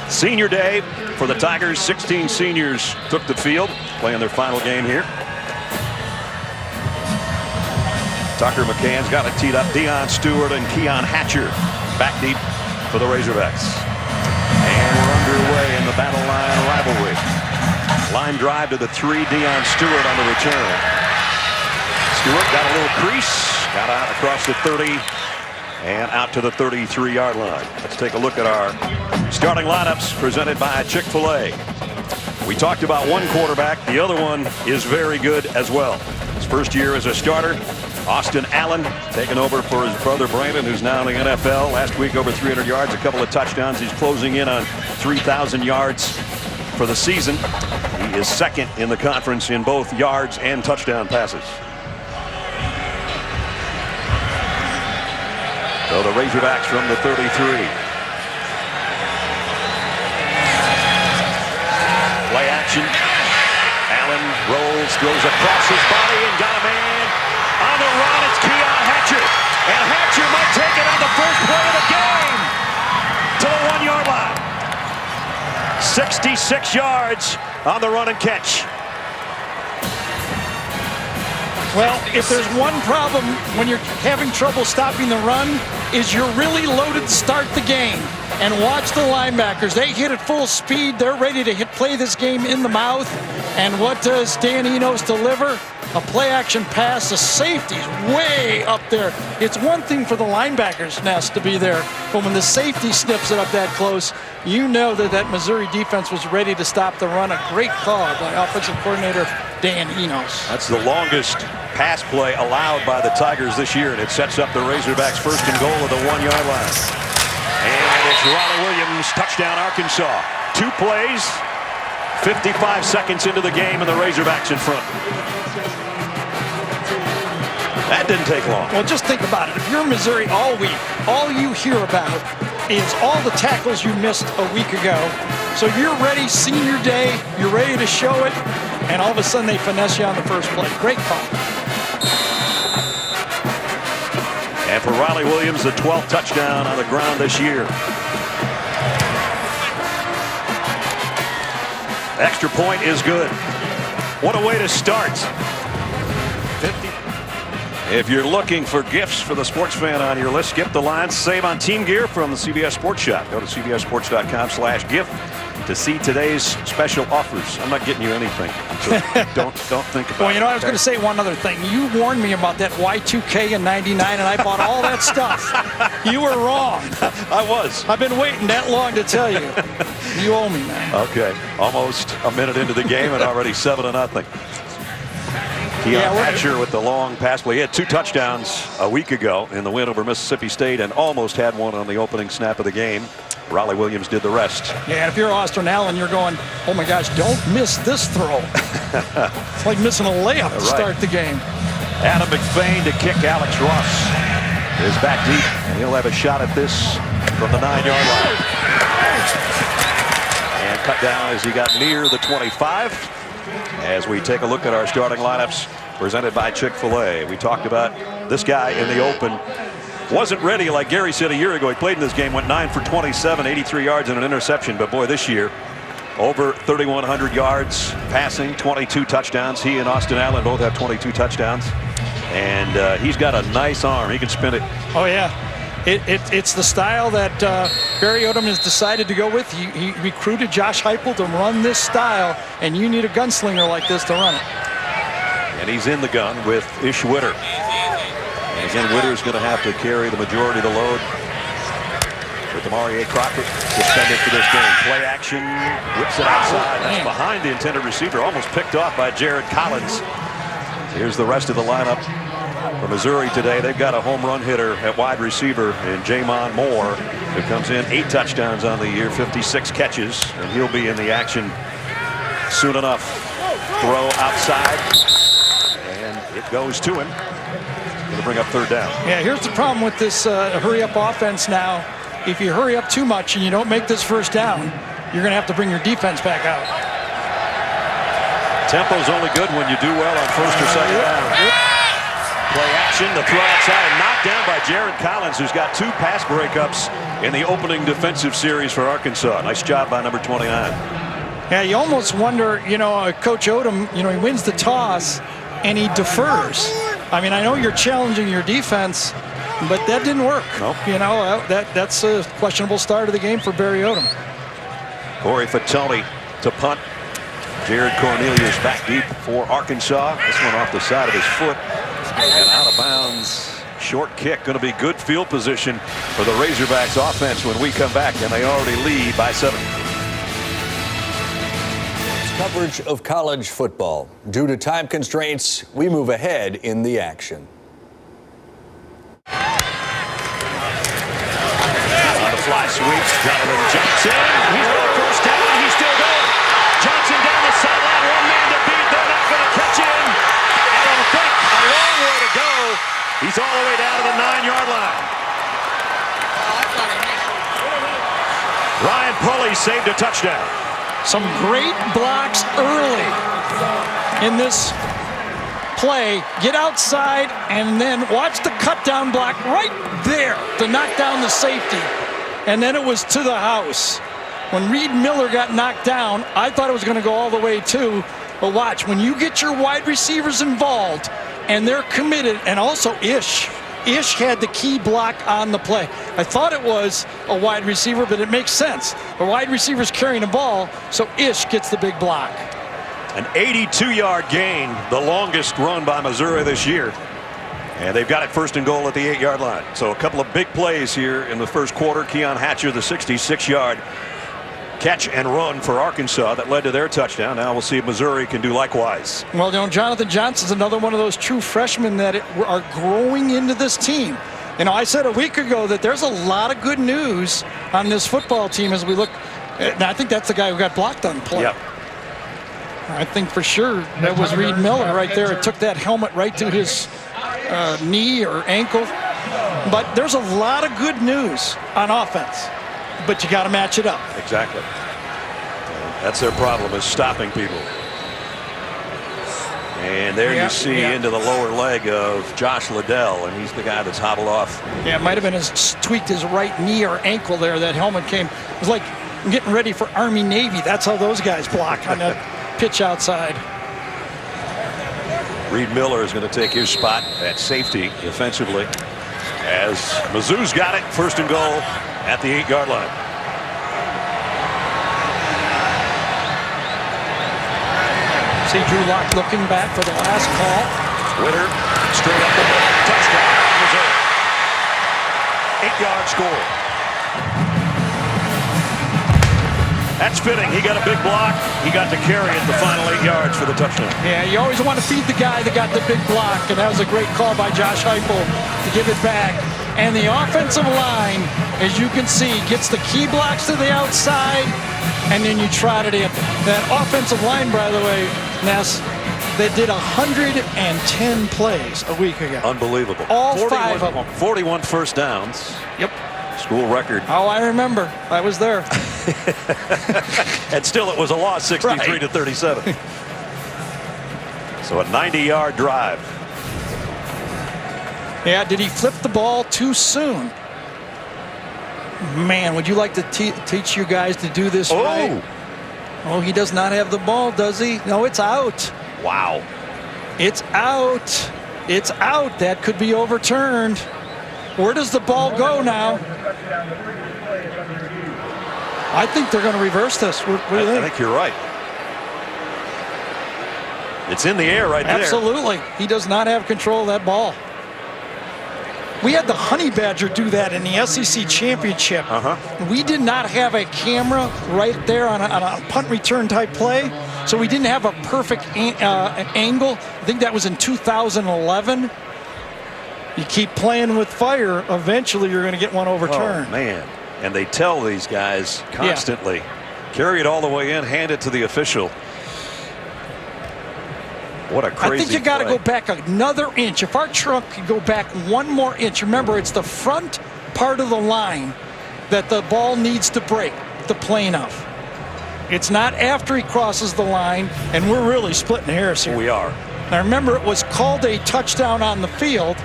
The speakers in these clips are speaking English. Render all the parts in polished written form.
Senior day for the Tigers. 16 seniors took the field, playing their final game here. Tucker McCann's got it teed up. Deion Stewart and Keon Hatcher back deep for the Razorbacks. And we're underway in the battle line rivalry. Line drive to the 3. Deion Stewart on the return. Stewart got a little crease, got out across the 30 and out to the 33-yard line. Let's take a look at our starting lineups presented by Chick-fil-A. We talked about one quarterback. The other one is very good as well. His first year as a starter, Austin Allen taking over for his brother Brandon, who's now in the NFL. Last week over 300 yards, a couple of touchdowns. He's closing in on 3,000 yards for the season. He is second in the conference in both yards and touchdown passes. So the Razorbacks from the 33. Play action. Allen rolls, throws across his body and got a man on the run. It's Keon Hatcher. And Hatcher might take it on the first play of the game to the 1-yard line. 66 yards on the run and catch. Well, if there's one problem when you're having trouble stopping the run, is you're really loaded to start the game. And watch the linebackers. They hit at full speed. They're ready to play this game in the mouth. And what does Dan Enos deliver? A play-action pass. The safety's way up there. It's one thing for the linebackers' nest to be there, but when the safety snips it up that close, you know that that Missouri defense was ready to stop the run. A great call by offensive coordinator Dan Enos. That's the longest pass play allowed by the Tigers this year, and it sets up the Razorbacks first and goal at the 1-yard line. And it's Raleigh Williams, touchdown Arkansas. 2 plays, 55 seconds into the game, and the Razorbacks in front. That didn't take long. Well, just think about it. If you're Missouri all week, all you hear about is all the tackles you missed a week ago. So you're ready, senior day, you're ready to show it, and all of a sudden they finesse you on the first play. Great call. And for Raleigh Williams, the 12th touchdown on the ground this year. Extra point is good. What a way to start. 50. If you're looking for gifts for the sports fan on your list, skip the line. Save on team gear from the CBS Sports Shop. Go to cbssports.com/gift to see today's special offers. I'm not getting you anything, so don't think about it. Well, you know, I was going to say one other thing. You warned me about that Y2K in '99, and I bought all that stuff. You were wrong. I was. I've been waiting that long to tell you. You owe me, man. Okay, almost a minute into the game and already 7-0. Keon Hatcher with the long pass play. He had 2 touchdowns a week ago in the win over Mississippi State and almost had one on the opening snap of the game. Raleigh Williams did the rest. Yeah, if you're Austin Allen, you're going, oh my gosh, don't miss this throw. It's like missing a layup to start the game. Adam McFain to kick. Alex Ross is back deep, and he'll have a shot at this from the 9-yard line. And cut down as he got near the 25. As we take a look at our starting lineups presented by Chick-fil-A. We talked about this guy in the open. Wasn't ready, like Gary said a year ago. He played in this game, went 9 for 27, 83 yards and an interception. But boy, this year, over 3,100 yards passing, 22 touchdowns. He and Austin Allen both have 22 touchdowns. And he's got a nice arm. He can spin it. Oh, yeah. It's the style that Barry Odom has decided to go with. He recruited Josh Heupel to run this style, and you need a gunslinger like this to run it. And he's in the gun with Ish Witter. And again, Witter's going to have to carry the majority of the load. With Demarie Crockett suspended for this game. Play action, whips it outside. That's behind the intended receiver, almost picked off by Jared Collins. Here's the rest of the lineup for Missouri today. They've got a home run hitter at wide receiver in Jamon Moore, who comes in 8 touchdowns on the year, 56 catches, and he'll be in the action soon enough. Throw outside, and it goes to him. Going to bring up 3rd down. Yeah, here's the problem with this hurry-up offense now. If you hurry up too much and you don't make this 1st down, you're going to have to bring your defense back out. Tempo's only good when you do well on 1st or 2nd down. Play action, the throw outside, and knocked down by Jared Collins, who's got 2 pass breakups in the opening defensive series for Arkansas. Nice job by number 29. Yeah, you almost wonder, Coach Odom, he wins the toss and he defers. I mean, I know you're challenging your defense, but that didn't work. Nope. That's a questionable start of the game for Barry Odom. Corey Fatone to punt. Jared Cornelius back deep for Arkansas. This one off the side of his foot and out of bounds. Short kick, going to be good field position for the Razorbacks offense when we come back, and they already lead by 7. Coverage of college football. Due to time constraints, we move ahead in the action. On the fly sweeps, Jonathan Johnson. He's going first down. He's still going. Johnson down the sideline. One man to beat. They're not going to catch him. I don't think. A long way to go. He's all the way down to the 9-yard line. Ryan Pulley saved a touchdown. Some great blocks early in this play. Get outside and then watch the cut down block right there to knock down the safety. And then it was to the house. When Reed Miller got knocked down, I thought it was going to go all the way too. But watch, when you get your wide receivers involved and they're committed, and also Ish had the key block on the play. I thought it was a wide receiver, but it makes sense. The wide receiver's carrying the ball, so Ish gets the big block. An 82-yard gain, the longest run by Missouri this year. And they've got it first and goal at the 8-yard line. So a couple of big plays here in the first quarter. Keon Hatcher, the 66-yard catch and run for Arkansas that led to their touchdown. Now we'll see if Missouri can do likewise. Well, Jonathan Johnson's another one of those true freshmen that are growing into this team. I said a week ago that there's a lot of good news on this football team as we look. And I think that's the guy who got blocked on the play. Yep. I think for sure that was Reed Miller right there. It took that helmet right to his knee or ankle. But there's a lot of good news on offense. But you got to match it up. Exactly. That's their problem, is stopping people. And there you see into the lower leg of Josh Liddell, and he's the guy that's hobbled off. Yeah, it might have been tweaked his right knee or ankle there. That helmet came. It was like getting ready for Army Navy. That's how those guys block on that pitch outside. Reed Miller is going to take his spot at safety defensively as Mizzou's got it first and goal at the 8-yard line. See Drew Lock looking back for the last call. Witter straight up the middle. Touchdown, Missouri. 8-yard score. That's fitting. He got a big block. He got to carry it the final 8 yards for the touchdown. Yeah, you always want to feed the guy that got the big block, and that was a great call by Josh Heupel to give it back. And the offensive line, as you can see, gets the key blocks to the outside, and then you trot it in. That offensive line, by the way, Ness, they did 110 plays a week ago. Unbelievable. All 5 of them. 41 first downs. Yep. School record. Oh, I remember. I was there. And still it was a loss, 63 to 37. So a 90-yard drive. Yeah, did he flip the ball too soon? Man, would you like to teach you guys to do this right? Oh, he does not have the ball, does he? No, it's out. Wow. It's out. It's out. That could be overturned. Where does the ball go now? I think they're going to reverse this. What do you think? I think you're right. It's in the air right there. Absolutely. He does not have control of that ball. We had the Honey Badger do that in the SEC Championship. We did not have a camera right there on a punt return type play, so we didn't have a perfect angle. I think that was in 2011. You keep playing with fire, eventually you're going to get one overturned. Oh, man. And they tell these guys constantly, carry it all the way in, hand it to the official. What a crazy I think you got to play. go back another inch. If our truck could go back one more inch, remember it's the front part of the line that the ball needs to break the plane of. It's not after he crosses the line, and we're really splitting hairs here. We are. Now remember, it was called a touchdown on the field,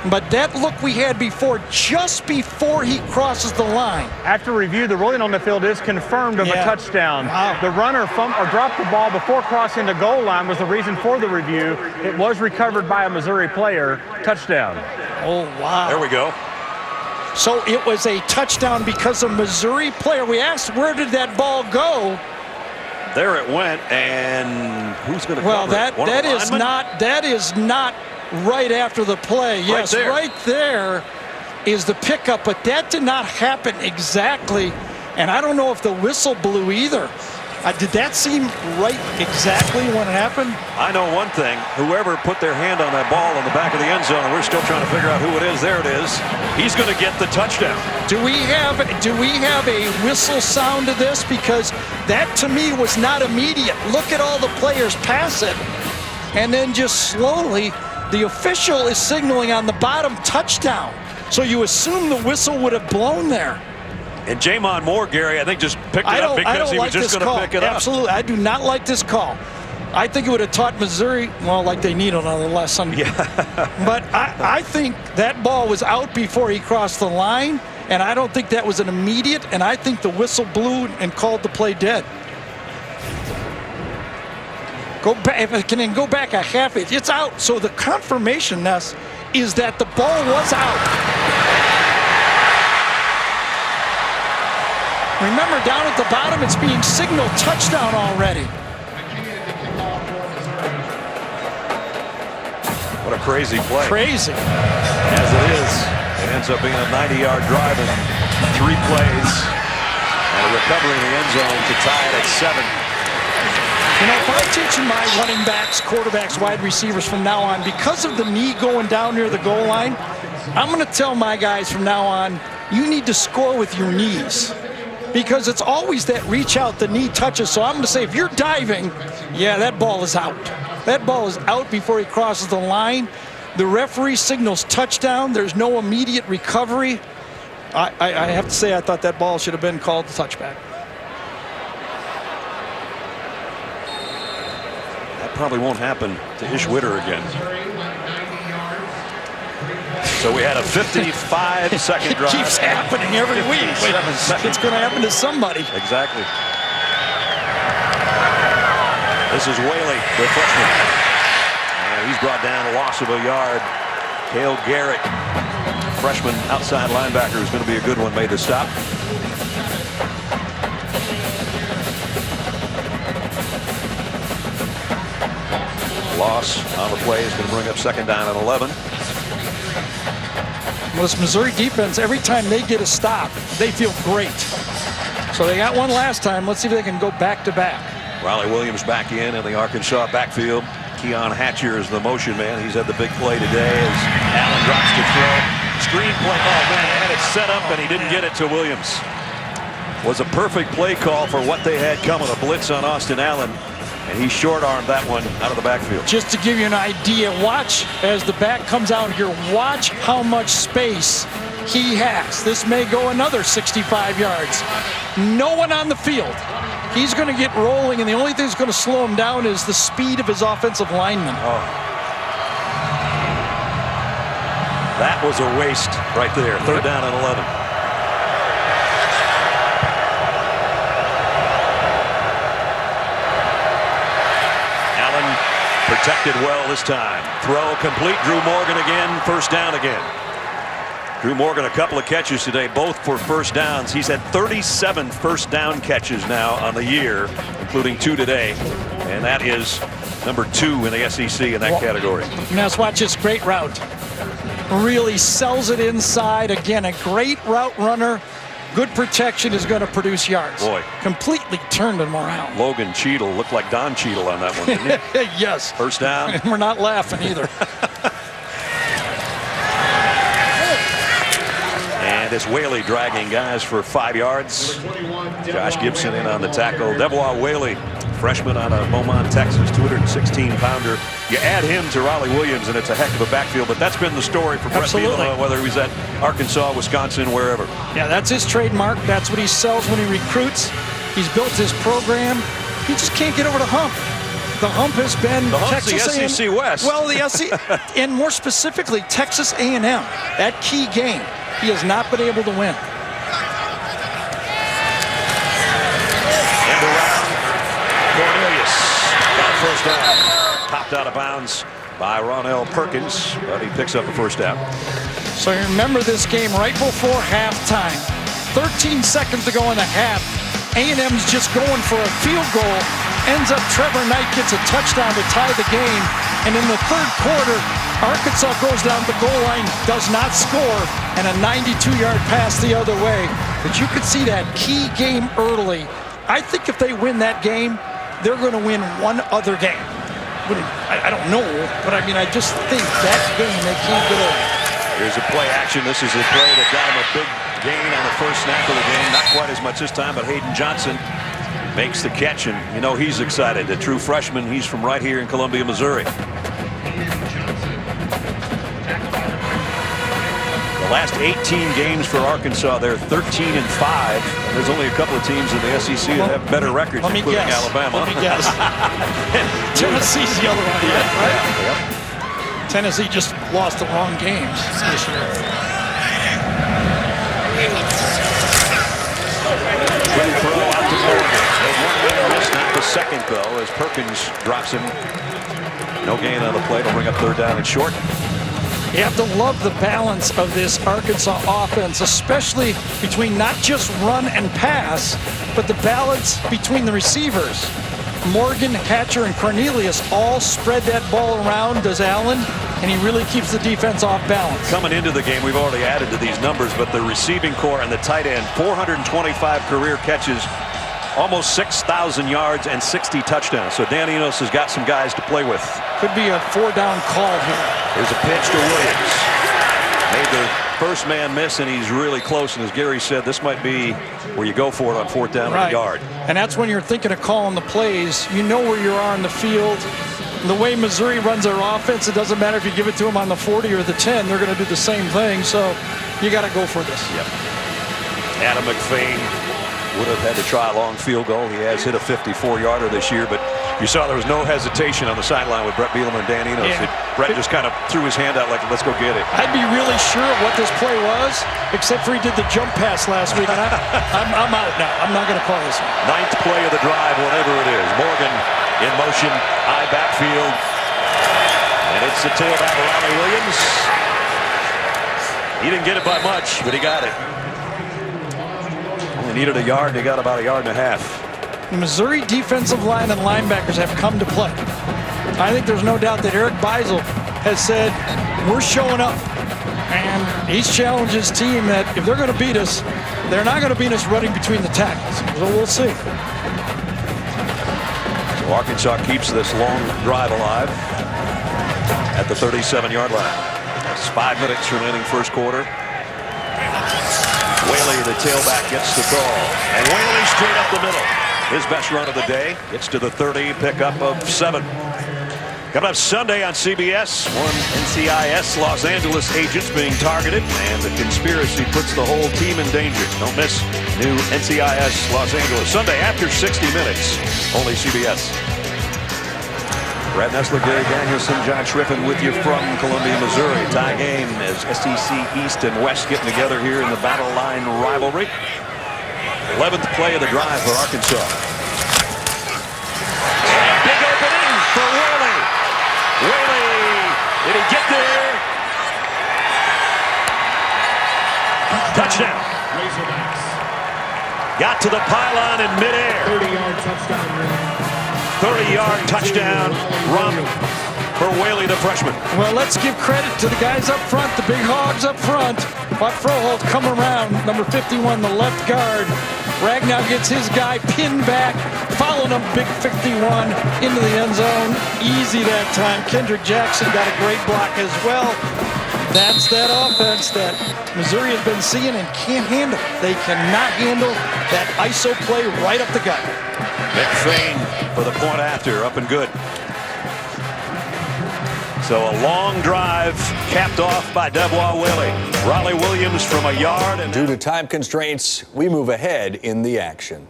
but that look we had before, just before he crosses the line. After review, the ruling on the field is confirmed of a touchdown. Wow. The runner dropped the ball before crossing the goal line was the reason for the review. It was recovered by a Missouri player. Touchdown. Oh, wow. There we go. So it was a touchdown because a Missouri player. We asked, where did that ball go? There it went, and who's going to Well, cover it? One of the linemen? that is not right after the play. Yes, right there is the pickup, but that did not happen exactly, and I don't know if the whistle blew either. Did that seem right exactly when it happened? I know one thing. Whoever put their hand on that ball in the back of the end zone, and we're still trying to figure out who it is. There it is. He's going to get the touchdown. Do we have a whistle sound to this? Because that to me was not immediate. Look at all the players pass it, and then just slowly the official is signaling on the bottom touchdown. So you assume the whistle would have blown there. And Jamon Moore, Gary, I think just picked it up because he was just going to pick it up. Absolutely. I do not like this call. I think it would have taught Missouri, well, like they need another lesson. Yeah. But I think that ball was out before he crossed the line, and I don't think that was an immediate, and I think the whistle blew and called the play dead. Go back, if it can go back a half inch, it's out. So the confirmation, Ness, is that the ball was out. Remember, down at the bottom, it's being signaled touchdown already. What a crazy play. Crazy. As it is, it ends up being a 90-yard drive in 3 plays. And a recovery in the end zone to tie it at 7. You know, if I'm teaching my running backs, quarterbacks, wide receivers from now on, because of the knee going down near the goal line, I'm going to tell my guys from now on, you need to score with your knees. Because it's always that reach out, the knee touches. So I'm going to say, if you're diving, yeah, that ball is out. That ball is out before he crosses the line. The referee signals touchdown. There's no immediate recovery. I have to say, I thought that ball should have been called a touchback. That probably won't happen to Ish Witter again. So we had a 55-second drive. It keeps happening every week. It's going to happen to somebody. Exactly. This is Whaley, the freshman. And he's brought down a loss of a yard. Cale Garrett, freshman outside linebacker, is going to be a good one, made the stop. Loss on the play is going to bring up 2nd down and 11. Well, this Missouri defense, every time they get a stop, they feel great. So they got one last time. Let's see if they can go back-to-back. Riley Williams back in the Arkansas backfield. Keon Hatcher is the motion man. He's had the big play today as Allen drops to throw. Screen play. Oh, man, they had it set up, and he didn't get it to Williams. Was a perfect play call for what they had coming, a blitz on Austin Allen. And he short-armed that one out of the backfield. Just to give you an idea, watch as the back comes out here, watch how much space he has. This may go another 65 yards. No one on the field. He's going to get rolling, and the only thing that's going to slow him down is the speed of his offensive lineman. Oh. That was a waste right there. 3rd down and 11. Protected well this time. Throw complete. Drew Morgan again. 1st down again. Drew Morgan, a couple of catches today, both for 1st downs. He's had 37 1st down catches now on the year, including 2 today. And that is number 2 in the SEC in that category. Now let's watch this great route. Really sells it inside. Again, a great route runner. Good protection is going to produce yards. Boy. Completely turned him around. Logan Cheadle looked like Don Cheadle on that one, didn't he? Yes. 1st down. And we're not laughing either. And it's Whaley dragging guys for 5 yards. Josh Gibson in on the tackle. Devois Whaley, freshman out of Beaumont, Texas, 216-pounder. You add him to Riley Williams, and it's a heck of a backfield. But that's been the story for Brett Bielema, whether he was at Arkansas, Wisconsin, wherever. Yeah, that's his trademark. That's what he sells when he recruits. He's built his program. He just can't get over the hump. The hump has been The hump's Texas the SEC West. Well, the SEC, and more specifically, Texas A&M. That key game, he has not been able to win. End around. Cornelius got a first down. Popped out of bounds by Ronell Perkins, but he picks up a first down. So you remember this game right before halftime. 13 seconds to go in the half. A&M's just going for a field goal. Ends up Trevor Knight gets a touchdown to tie the game. And in the third quarter, Arkansas goes down the goal line, does not score, and a 92-yard pass the other way. But you could see that key game early. I think if they win that game, they're going to win one other game. I don't know, but I mean, I just think that game they can't get over. Here's a play action. This is a play that got him a big gain on the first snap of the game. Not quite as much this time, but Hayden Johnson makes the catch, and you know he's excited. A true freshman. He's from right here in Columbia, Missouri. The last 18 games for Arkansas, they're 13-5. And there's only a couple of teams in the SEC that have better records, including Alabama. Let me guess. Tennessee's the other one, right? Yep. Tennessee just lost the wrong games this year. Good throw out to Morgan. One miss, not the second though, as Perkins drops him. No gain on the play. It'll bring up third down and short. You have to love the balance of this Arkansas offense, especially between not just run and pass, but the balance between the receivers. Morgan, Hatcher, and Cornelius all spread that ball around, does Allen, and he really keeps the defense off balance. Coming into the game, we've already added to these numbers, but the receiving core and the tight end, 425 career catches, almost 6,000 yards and 60 touchdowns. So Dan Enos has got some guys to play with. Could be a 4-down call here. Here's a pitch to Williams. Made the first man miss, and he's really close. And as Gary said, this might be where you go for it on fourth down and a yard. And that's when you're thinking of calling the plays. You know where you are on the field. The way Missouri runs their offense, it doesn't matter if you give it to them on the 40 or the 10. They're going to do the same thing. So you got to go for this. Yep. Adam McFain would have had to try a long field goal. He has hit a 54-yarder this year, but you saw there was no hesitation on the sideline with Brett Bielema and Dan Enos. Yeah. Brett just kind of threw his hand out like, let's go get it. I'd be really sure of what this play was, except for he did the jump pass last week. And I'm out now. I'm not going to call this one. Ninth play of the drive, whatever it is. Morgan in motion, high backfield. And it's the tailback, Ronnie Williams. He didn't get it by much, but he got it. Only needed a yard, and he got about a yard and a half. The Missouri defensive line and linebackers have come to play. I think there's no doubt that Eric Beisel has said, we're showing up. And he's challenged his team that if they're going to beat us, they're not going to beat us running between the tackles. So we'll see. So Arkansas keeps this long drive alive at the 37-yard line. It's 5 minutes remaining first quarter. Whaley, the tailback, gets the call. And Whaley straight up the middle. His best run of the day. Gets to the 30, pickup of 7. Coming up Sunday on CBS, one NCIS Los Angeles agents being targeted, and the conspiracy puts the whole team in danger. Don't miss new NCIS Los Angeles Sunday after 60 minutes. Only CBS. Brad Nessler, Gary Danielson, John Schriffen with you from Columbia, Missouri. Tie game as SEC East and West getting together here in the Battle Line rivalry. 11th play of the drive for Arkansas. And big opening for Whaley. Whaley, did he get there? Touchdown. Got to the pylon in midair. 30-yard touchdown. 30-yard touchdown run for Whaley, the freshman. Well, let's give credit to the guys up front, the big hogs up front. But Froholt come around, number 51, the left guard. Ragnow gets his guy pinned back, following him, big 51 into the end zone. Easy that time. Kendrick Jackson got a great block as well. That's that offense that Missouri has been seeing and can't handle. They cannot handle that ISO play right up the gut. McFain for the point after, up and good. So a long drive capped off by Devois Whaley. Raleigh Williams from a yard. And due to time constraints, we move ahead in the action.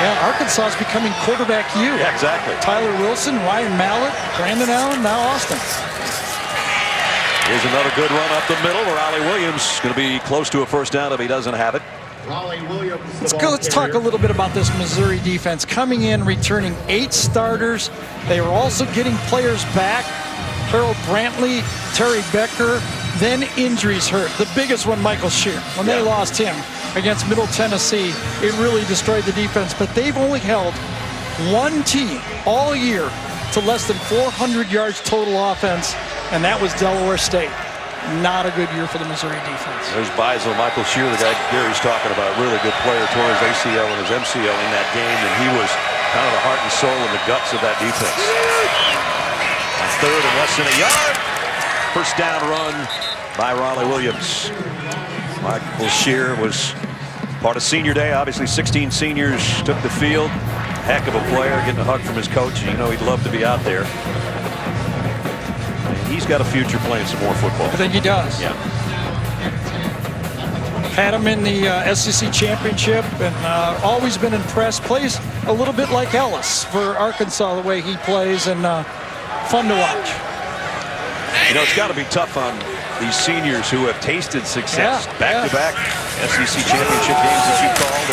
Yeah, Arkansas is becoming quarterback U. Yeah, exactly. Tyler Wilson, Ryan Mallett, Brandon Allen, now Austin. Here's another good run up the middle. Raleigh Williams going to be close to a first down if he doesn't have it. Let's talk a little bit about this Missouri defense. Coming in, returning 8 starters. They were also getting players back. Harold Brantley, Terry Becker, then injuries hurt. The biggest one, Michael Shear. When they lost him against Middle Tennessee, it really destroyed the defense. But they've only held one team all year to less than 400 yards total offense, and that was Delaware State. Not a good year for the Missouri defense. There's Beisel, Michael Shear, the guy Gary's talking about, really good player, tore his ACL and his MCL in that game, and he was kind of the heart and soul and the guts of that defense. On third and less than a yard, first down run by Raleigh Williams. Michael Shear was part of senior day. Obviously 16 seniors took the field. Heck of a player, getting a hug from his coach. You know he'd love to be out there. He's got a future playing some more football. I think he does. Yeah. Had him in the SEC championship and always been impressed. Plays a little bit like Ellis for Arkansas, the way he plays, and fun to watch. You know, it's got to be tough on these seniors who have tasted success. Back-to-back SEC championship games that you called,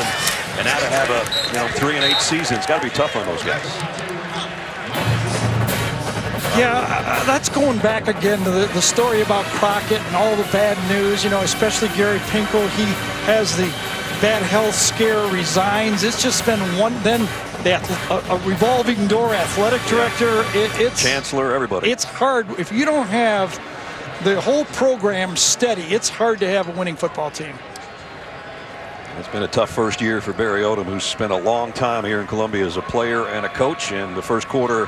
and now to have a 3-8 season. It's got to be tough on those guys. Yeah, that's going back again to the story about Crockett and all the bad news, especially Gary Pinkel. He has the bad health scare, resigns. It's just been a revolving door athletic director. It's Chancellor, everybody. It's hard. If you don't have the whole program steady, it's hard to have a winning football team. It's been a tough first year for Barry Odom, who's spent a long time here in Columbia as a player and a coach, and the first quarter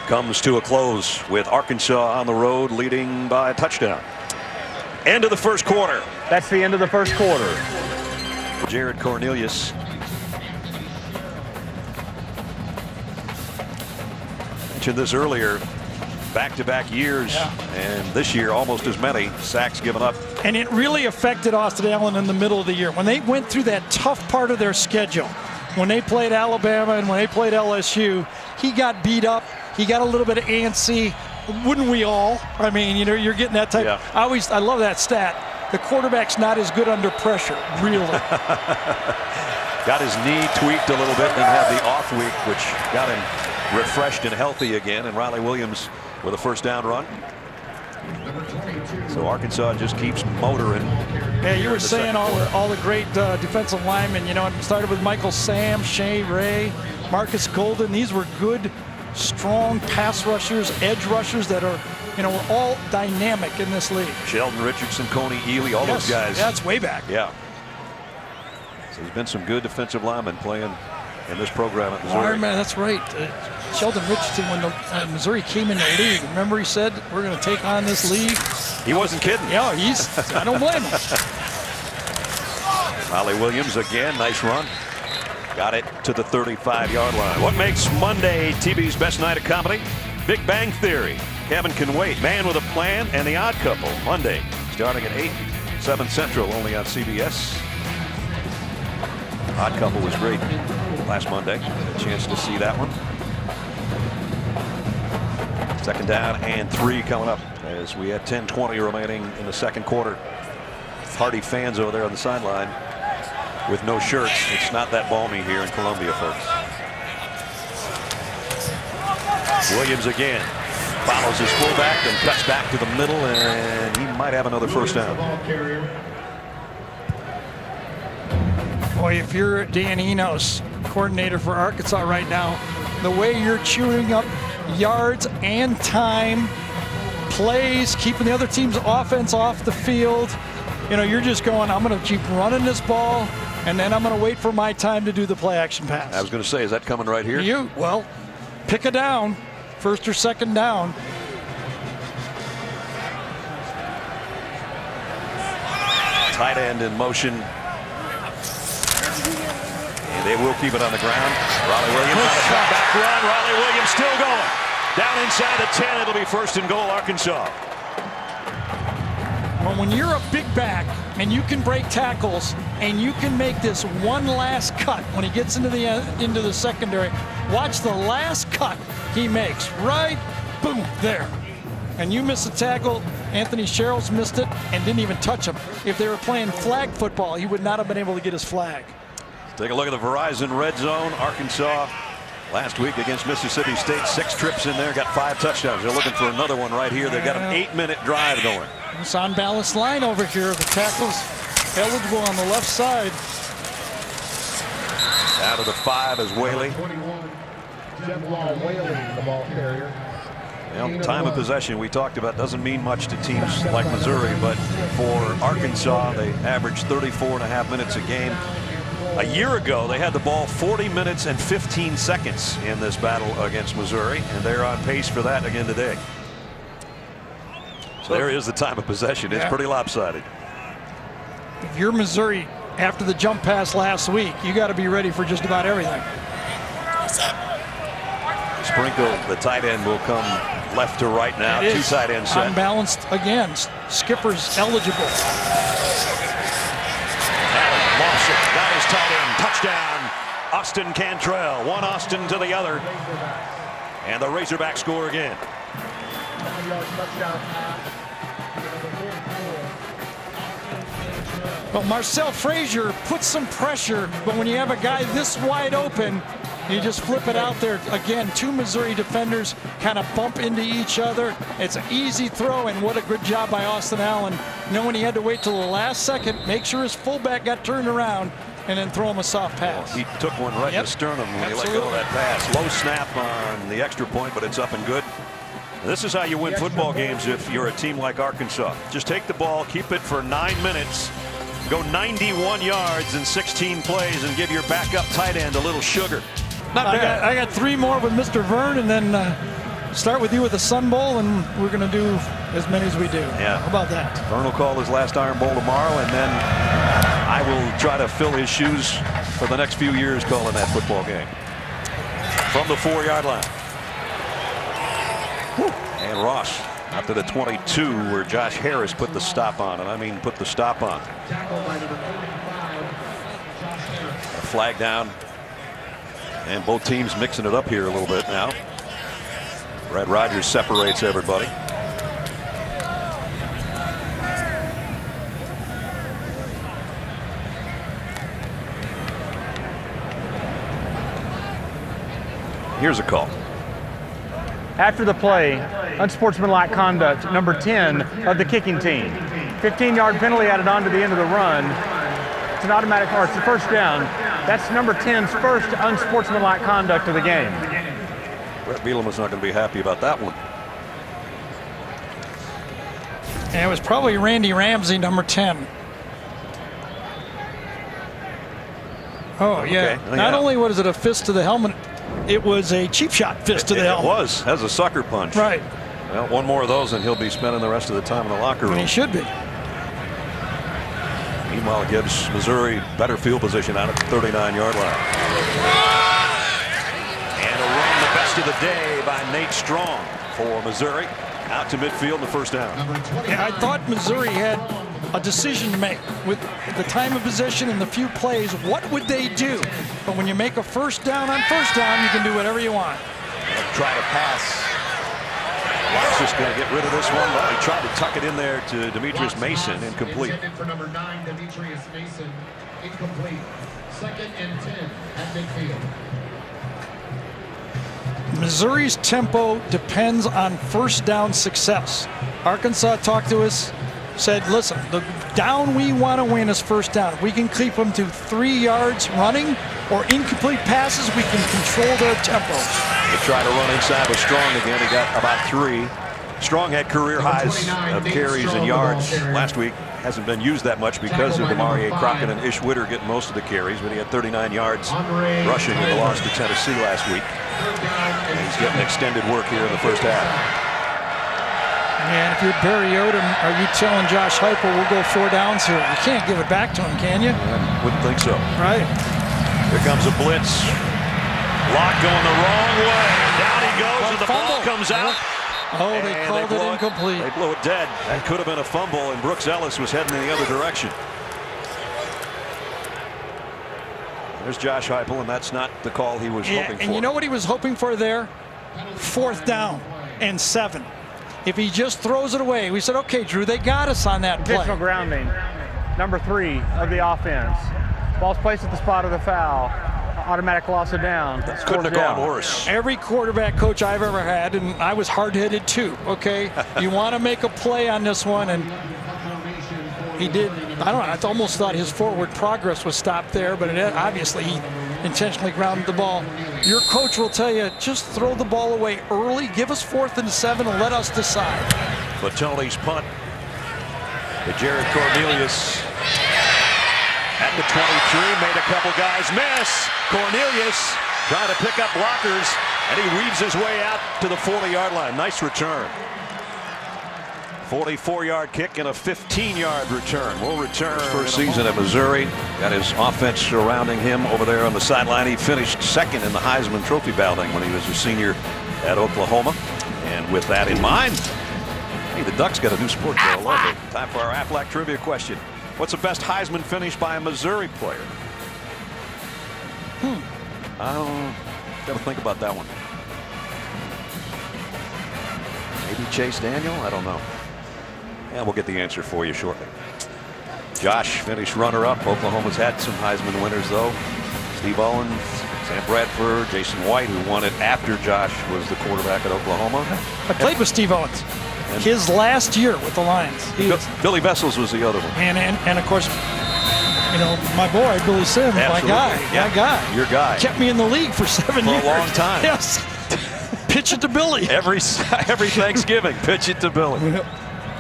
comes to a close with Arkansas on the road leading by a touchdown. End of the first quarter. That's the end of the first quarter. Jared Cornelius. Mentioned this earlier. Back-to-back years, and this year almost as many sacks given up. And it really affected Austin Allen in the middle of the year. When they went through that tough part of their schedule, when they played Alabama and when they played LSU, he got beat up. He got a little bit of antsy. Wouldn't we all? I mean, you're getting that type. I love that stat. The quarterback's not as good under pressure, really. Got his knee tweaked a little bit and had the off week, which got him refreshed and healthy again. And Raleigh Williams with a first down run. So Arkansas just keeps motoring. Yeah, you were saying all the great defensive linemen. It started with Michael Sam, Shea Ray, Marcus Golden. These were good, strong pass rushers, edge rushers that are, we're all dynamic in this league. Sheldon Richardson, Coney Ely, all those guys. Yeah, that's way back. Yeah. So there's been some good defensive linemen playing in this program at Missouri. That's right. Sheldon Richardson, when Missouri came in the league, remember he said, we're going to take on this league? He wasn't kidding. Yeah, I don't blame him. Raleigh Williams again, nice run. Got it to the 35-yard line. What makes Monday TV's best night of comedy? Big Bang Theory, Kevin Can Wait, Man with a Plan, and The Odd Couple. Monday, starting at 8, 7 Central, only on CBS. Odd Couple was great last Monday. Had a chance to see that one. Second down and 3 coming up as we had 10:20 remaining in the second quarter. Hardy fans over there on the sideline with no shirts. It's not that balmy here in Columbia, folks. Williams again follows his fullback and cuts back to the middle, and he might have another first down. Boy, if you're Dan Enos, coordinator for Arkansas right now, the way you're chewing up yards and time, plays, keeping the other team's offense off the field, you're just going, I'm going to keep running this ball, and then I'm going to wait for my time to do the play action pass. I was going to say, is that coming right here? Well, pick a down, first or second down. Tight end in motion. And they will keep it on the ground. Raleigh Williams on a comeback run. Raleigh Williams still going. Down inside the 10. It'll be first and goal, Arkansas. Well, when you're a big back and you can break tackles and you can make this one last cut when he gets into the secondary, watch the last cut he makes. Right, boom, there. And you miss a tackle. Anthony Sherrills missed it and didn't even touch him. If they were playing flag football, he would not have been able to get his flag. Take a look at the Verizon red zone. Arkansas last week against Mississippi State, 6 trips in there, got 5 touchdowns. They're looking for another one right here. They've got an 8-minute drive going. This unbalanced line over here. The tackle's eligible on the left side. Out of the 5 is Whaley. 21, Whaley, the ball carrier. Well, time of possession we talked about doesn't mean much to teams like Missouri, but for Arkansas, they averaged 34.5 minutes a game. A year ago, they had the ball 40 minutes and 15 seconds in this battle against Missouri, and they're on pace for that again today. So there is the time of possession. It's pretty lopsided. If you're Missouri after the jump pass last week, you got to be ready for just about everything. Sprinkle, the tight end, will come left to right now. 2 tight end set. Unbalanced again. Skipper's eligible. Lost it. Got his tight end. Touchdown. Austin Cantrell. One Austin to the other. And the Razorbacks score again. Well, Marcel Frazier puts some pressure, but when you have a guy this wide open, you just flip it out there. Again, 2 Missouri defenders kind of bump into each other. It's an easy throw, and what a good job by Austin Allen, knowing he had to wait till the last second, make sure his fullback got turned around, and then throw him a soft pass. He took one right in the sternum when he let go of that pass. Low snap on the extra point, but it's up and good. This is how you win football games if you're a team like Arkansas. Just take the ball, keep it for 9 minutes, go 91 yards in 16 plays, and give your backup tight end a little sugar. Not bad. I got 3 more with Mr. Vern, and then start with you with the Sun Bowl, and we're going to do as many as we do. Yeah. How about that? Vern will call his last Iron Bowl tomorrow, and then I will try to fill his shoes for the next few years calling that football game. From the 4-yard line. And Ross out to the 22, where Josh Harris put the stop on, and I mean put the stop on. A flag down, and both teams mixing it up here a little bit now. Brad Rogers separates everybody. Here's a call. After the play, unsportsmanlike conduct, number 10 of the kicking team. 15-yard penalty added on to the end of the run. It's an automatic, or it's the first down. That's number 10's first unsportsmanlike conduct of the game. Brett Bielema's not going to be happy about that one. And it was probably Randy Ramsey, number 10. Oh, yeah. Okay. Not only was it a fist to the helmet, it was a cheap shot fist to the helmet. It was. Has a sucker punch. Right. Well, one more of those, and he'll be spending the rest of the time in the locker room. And he should be. Meanwhile, it gives Missouri better field position out at the 39-yard line. And a run, the best of the day by Nate Strong for Missouri. Out to midfield, the first down. Yeah, I thought Missouri had a decision to make with the time of possession and the few plays. What would they do? But when you make a first down on first down, you can do whatever you want. Try to pass. Locke's just going to get rid of this one. Well, he tried to tuck it in there to Demetrius Mason, incomplete. For number 9, Demetrius Mason, incomplete. 2nd and 10 at midfield. Missouri's tempo depends on first down success. Arkansas talked to us, said, listen, the down we want to win is first down. If we can keep them to 3 yards running or incomplete passes, we can control their tempo. They try to run inside with Strong again. He got about 3. Strong had career highs of carries and yards last week. Hasn't been used that much because of Demarie Crockett and Ish Witter getting most of the carries, but he had 39 yards rushing in the loss to Tennessee last week. And he's getting extended work here in the first half. And if you're Barry Odom, are you telling Josh Heupel we'll go 4 downs here? You can't give it back to him, can you? I wouldn't think so. Right. Here comes a blitz. Locke going the wrong way. Down he goes, and the ball comes out. Oh, they And called blow it incomplete. They blew it dead. That could have been a fumble, and Brooks Ellis was heading in the other direction. There's Josh Heupel, and that's not the call he was hoping for. And you know what he was hoping for there? 4th down and 7. If he just throws it away, we said, okay, Drew, they got us on that play. Intentional grounding, number 3 of the offense. Ball's placed at the spot of the foul. Automatic loss of down. Couldn't have gone worse. Every quarterback coach I've ever had, and I was hard-headed too, okay? You want to make a play on this one, and he did. I don't know, I almost thought his forward progress was stopped there, but obviously he intentionally grounded the ball. Your coach will tell you, just throw the ball away early, give us 4th and 7, and let us decide. But Tony's punt to Jared Cornelius at the 23, made a couple guys miss. Cornelius trying to pick up blockers, and he weaves his way out to the 40-yard line. Nice return. 44-yard kick and a 15-yard return. We'll return. First season at Missouri. Got his offense surrounding him over there on the sideline. He finished 2nd in the Heisman Trophy balloting when he was a senior at Oklahoma. And with that in mind, hey, the Ducks got a new sport there. I love it. Time for our Aflac trivia question. What's the best Heisman finish by a Missouri player? Got to think about that one. Maybe Chase Daniel? I don't know. And we'll get the answer for you shortly. Josh finished runner-up. Oklahoma's had some Heisman winners, though. Steve Owens, Sam Bradford, Jason White, who won it after Josh was the quarterback at Oklahoma. I played with Steve Owens. His last year with the Lions. Billy Vessels was the other one. And of course, you know, my boy, Billy Sims, my guy. Your guy. Kept me in the league for 7 years. For a long time. Yes. Pitch it to Billy. Every Thanksgiving, pitch it to Billy.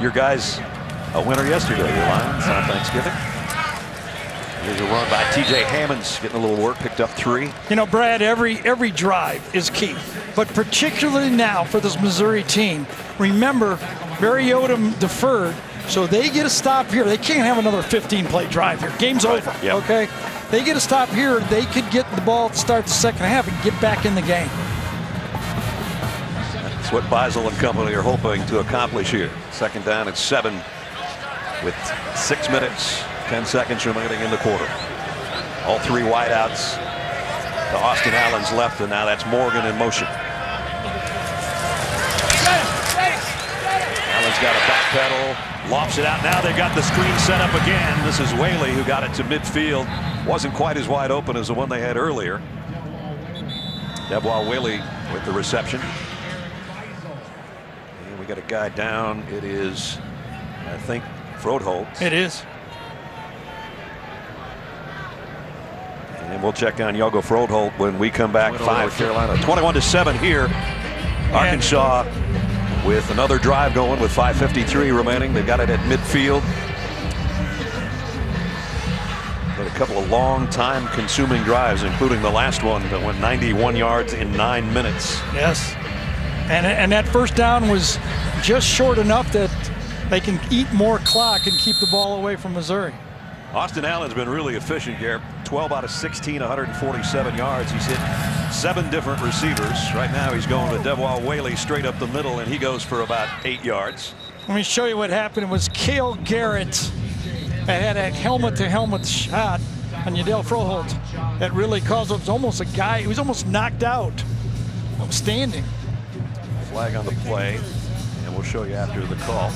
Your guy's a winner yesterday, your Lions on Thanksgiving. Here's a run by T.J. Hammonds, getting a little work, picked up 3. You know, Brad, every drive is key, but particularly now for this Missouri team. Remember, Barry Odom deferred, so they get a stop here. They can't have another 15-play drive here. Game's over, yep. Okay? They get a stop here. They could get the ball to start the second half and get back in the game. That's what Beisel and company are hoping to accomplish here. 2nd down and 7 with 6 minutes, 10 seconds remaining in the quarter. All 3 wideouts to Austin Allen's left, and now that's Morgan in motion. Allen's got a backpedal, lofts it out. Now they've got the screen set up again. This is Whaley who got it to midfield. Wasn't quite as wide open as the one they had earlier. Devwah Whaley with the reception. And we got a guy down. It is, I think, Frodeholtz. It is. And we'll check on Yogo Frodeholtz when we come back. 5 Carolina, 21-7 here. Arkansas with another drive going with 5:53 remaining. They've got it at midfield. Had a couple of long time consuming drives, including the last one that went 91 yards in 9 minutes. Yes. And that first down was just short enough that they can eat more clock and keep the ball away from Missouri. Austin Allen's been really efficient here. 12 out of 16, 147 yards. He's hit 7 different receivers. Right now he's going to Devwah Whaley straight up the middle, and he goes for about 8 yards. Let me show you what happened. It was Cale Garrett that had a helmet-to-helmet shot on Yadel Frodeholtz that really caused it. Was almost a guy. He was almost knocked out. Outstanding. Flag on the play, and we'll show you after the call.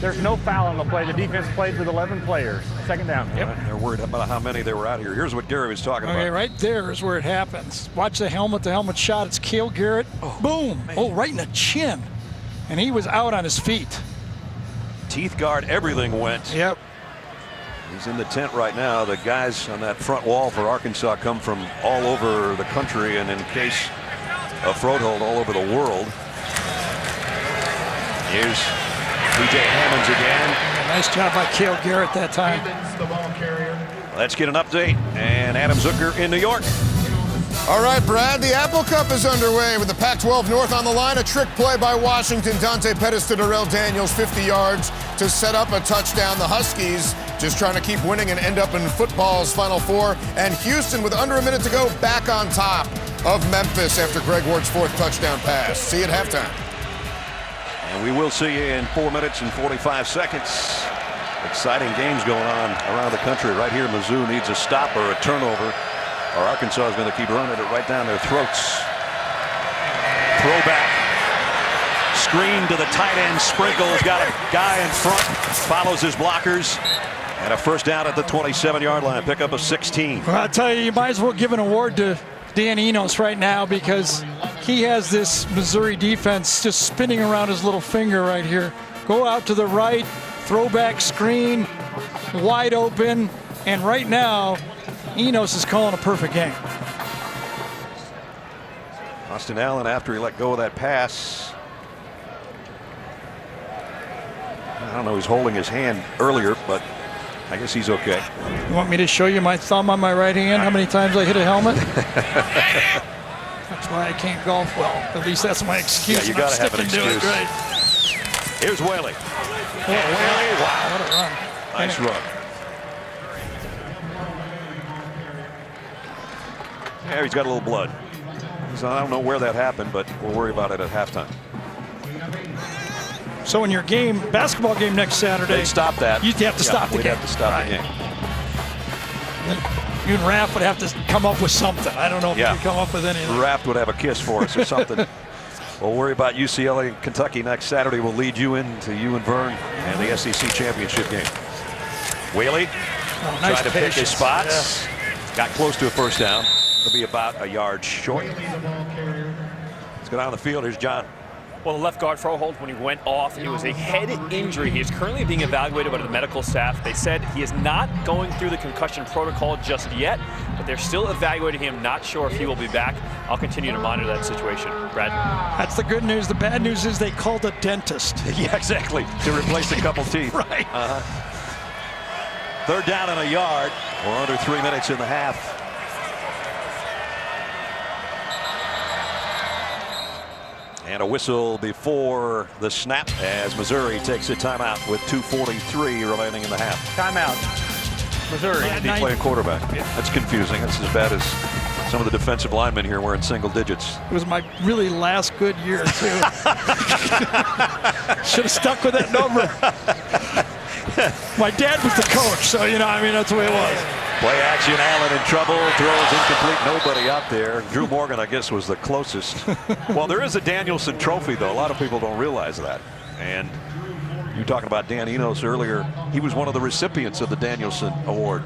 There's no foul on the play. The defense played with 11 players. 2nd down. Yep. They're worried about how many they were out here. Here's what Gary was talking about. Okay, right there is where it happens. Watch the helmet-to-helmet shot. It's Cale Garrett. Boom. Man. Oh, right in the chin. And he was out on his feet. Teeth guard, everything went. Yep. He's in the tent right now. The guys on that front wall for Arkansas come from all over the country, and in case of Frodeholtz, all over the world. Here's T.J. Hammonds again. Yeah, nice job by Cale Garrett that time. Let's get an update. And Adam Zucker in New York. All right, Brad, the Apple Cup is underway with the Pac-12 North on the line. A trick play by Washington. Dante Pettis to Darrell Daniels, 50 yards to set up a touchdown. The Huskies just trying to keep winning and end up in football's Final Four. And Houston, with under a minute to go, back on top of Memphis after Greg Ward's 4th touchdown pass. See you at halftime. And we will see you in 4 minutes and 45 seconds. Exciting games going on around the country. Right here, Mizzou needs a stop or a turnover, or Arkansas is going to keep running it right down their throats. Throwback. Screen to the tight end. Sprinkle's got a guy in front. Follows his blockers. And a first down at the 27-yard line. Pick up a 16. Well, I tell you might as well give an award to Dan Enos right now, because he has this Missouri defense just spinning around his little finger right here. Go out to the right. Throwback screen. Wide open. And right now, Enos is calling a perfect game. Austin Allen, after he let go of that pass, I don't know, he's holding his hand earlier, but I guess he's okay. You want me to show you my thumb on my right hand, how many times I hit a helmet? That's why I can't golf well. At least that's my excuse. Yeah, you got to have an excuse. Right. Here's Whaley. Oh, Whaley, wow, what a run. Nice run. Yeah, he's got a little blood. So I don't know where that happened, but we'll worry about it at halftime. So in your game, basketball game next Saturday, They stop that. you'd have to stop the we'd game. have to stop the game. You and Raph would have to come up with something. I don't know if Yeah. you could come up with anything. Raft would have a kiss for us or something. We'll worry about UCLA and Kentucky next Saturday. We'll lead you into you and Vern and the SEC championship game. Whaley Nice tried to pick his patience. spots. Got close to a first down. It'll be about a yard short. Let's go down the field. Here's John. Well, the left guard Froholt, when he went off, it was a head injury. He is currently being evaluated by the medical staff. They said he is not going through the concussion protocol just yet, but they're still evaluating him. Not sure if he will be back. I'll continue to monitor that situation. Brad? That's the good news. The bad news is they called a dentist. Yeah, exactly. To replace a couple teeth. Right. Third down and a yard. We're under 3 minutes in the half. And a whistle before the snap as Missouri takes a timeout with 2:43 remaining in the half. Timeout. Missouri. Andy playing quarterback. That's confusing. That's as bad as some of the defensive linemen here wearing single digits. It was my really last good year, too. Should have stuck with that number. My dad was the coach, so, you know, I mean, that's the way it was. Play action, Allen in trouble, throws incomplete, nobody out there. Drew Morgan, I guess, was the closest. Well, there is a Danielson trophy, though. A lot of people don't realize that. And you were talking about Dan Enos earlier. He was one of the recipients of the Danielson Award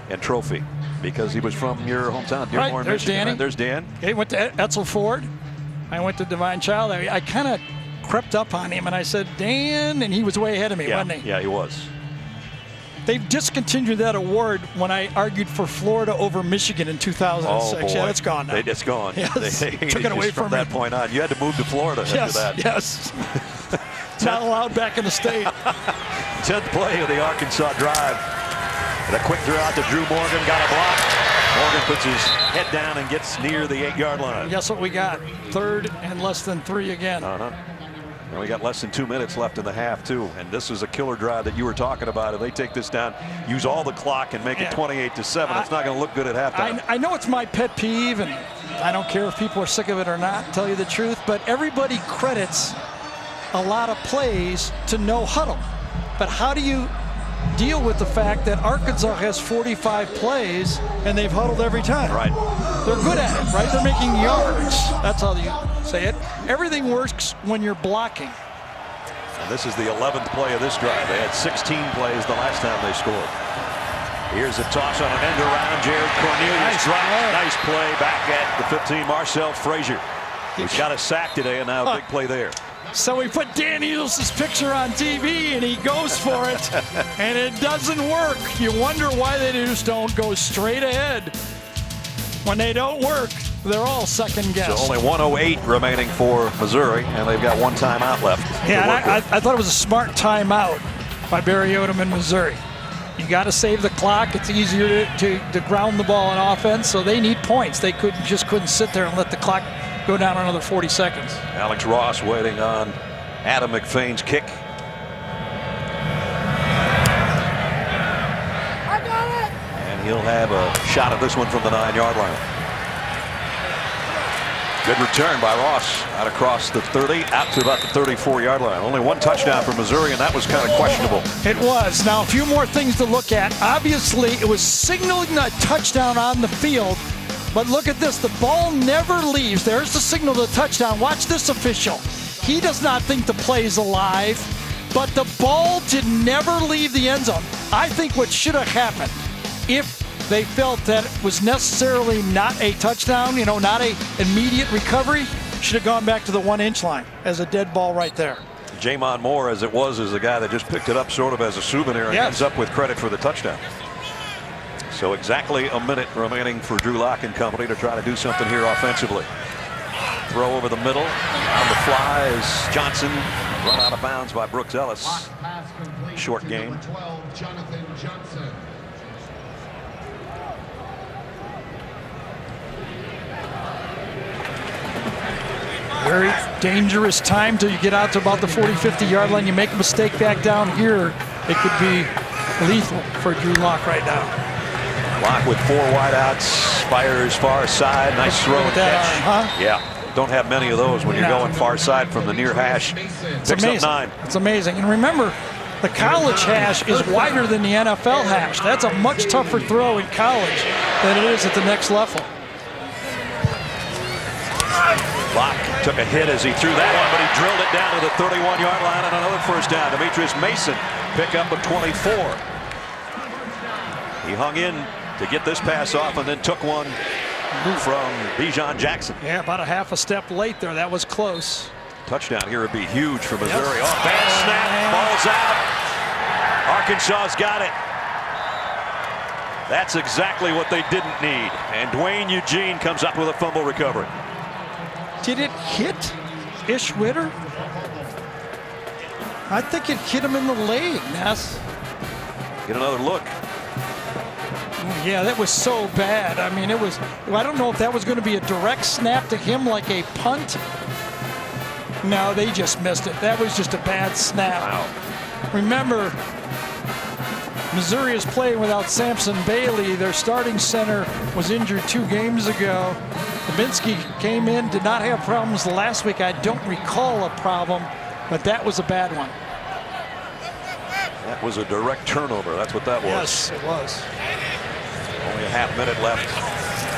and trophy because he was from your hometown, Dearborn, Right, there's Michigan. Danny. Right? There's Dan. He went to Etzel Ford. I went to Divine Child. I kind of crept up on him, and I said, Dan, and he was way ahead of me, wasn't he? Yeah, he was. They've discontinued that award when I argued for Florida over Michigan in 2006. Oh, boy. Yeah, that's gone now. It's gone. Yes, They took it away from from that me. point on. You had to move to Florida after Yes, that. yes. It's not allowed back in the state. 10th play of the Arkansas drive. And a quick throw out to Drew Morgan, got a block. Morgan puts his head down and gets near the 8-yard line. Guess what we got? Third and less than 3 again. And we got less than 2 minutes left in the half, too. And this is a killer drive that you were talking about. If they take this down, use all the clock and make it 28-7, it's not going to look good at halftime. I know it's my pet peeve, and I don't care if people are sick of it or not, tell you the truth, but everybody credits a lot of plays to no huddle. But how do you deal with the fact that Arkansas has 45 plays and they've huddled every time? Right. They're good at it, right? They're making yards. That's how you say it. Everything works when you're blocking. And this is the 11th play of this drive. They had 16 plays the last time they scored. Here's a toss on an end around. Jared Cornelius dropped. Nice play back at the 15. Marcel Frazier. He's got a sack today, and now a big play there. So we put Dan Enos' picture on TV, and he goes for it, and it doesn't work. You wonder why they just don't go straight ahead. When they don't work, they're all second guess. So only 1:08 remaining for Missouri, and they've got one timeout left. Yeah, and I thought it was a smart timeout by Barry Odom in Missouri. You got to save the clock. It's easier to ground the ball in offense, so they need points. They just couldn't sit there and let the clock go down another 40 seconds. Alex Ross waiting on Adam McFain's kick. I got it! And he'll have a shot at this one from the 9-yard line. Good return by Ross out across the 30, out to about the 34-yard line. Only one touchdown for Missouri, and that was kind of questionable. It was. Now, a few more things to look at. Obviously, it was signaling a touchdown on the field, but look at this. The ball never leaves. There's the signal to touchdown. Watch this official. He does not think the play is alive, but the ball did never leave the end zone. I think what should have happened, if they felt that it was necessarily not a touchdown, not a immediate recovery, should have gone back to the 1-inch line as a dead ball right there. Jamon Moore, as it was, is the guy that just picked it up sort of as a souvenir and ends up with credit for the touchdown. So exactly a minute remaining for Drew Lock and company to try to do something here offensively. Throw over the middle. On the fly is Johnson. Run out of bounds by Brooks Ellis. Short game. 12, Jonathan Johnson. Very dangerous time till you get out to about the 40-50-yard line. You make a mistake back down here, it could be lethal for Drew Lock right now. Lock with 4 wideouts, fires far side, nice throw and catch. Yeah, don't have many of those when you're going far side from the near hash. Picks up 9. It's amazing. And remember, the college hash is wider than the NFL hash. That's a much tougher throw in college than it is at the next level. Lock took a hit as he threw that one, but he drilled it down to the 31-yard line and another first down. Demetrius Mason pick up a 24. He hung in to get this pass off and then took one from Bijan Jackson. Yeah, about a half a step late there. That was close. Touchdown here would be huge for Missouri. Oh, bad snap, ball's out. Arkansas's got it. That's exactly what they didn't need. And Dwayne Eugene comes up with a fumble recovery. Did it hit Ishwitter? I think it hit him in the leg, Ness. Get another look. Yeah, that was so bad. I mean, I don't know if that was going to be a direct snap to him like a punt. No, they just missed it. That was just a bad snap. Wow. Remember, Missouri is playing without Samson Bailey. Their starting center was injured 2 games ago. Dubinsky came in, did not have problems last week. I don't recall a problem, but that was a bad one. That was a direct turnover. That's what that was. Yes, it was. Only a half minute left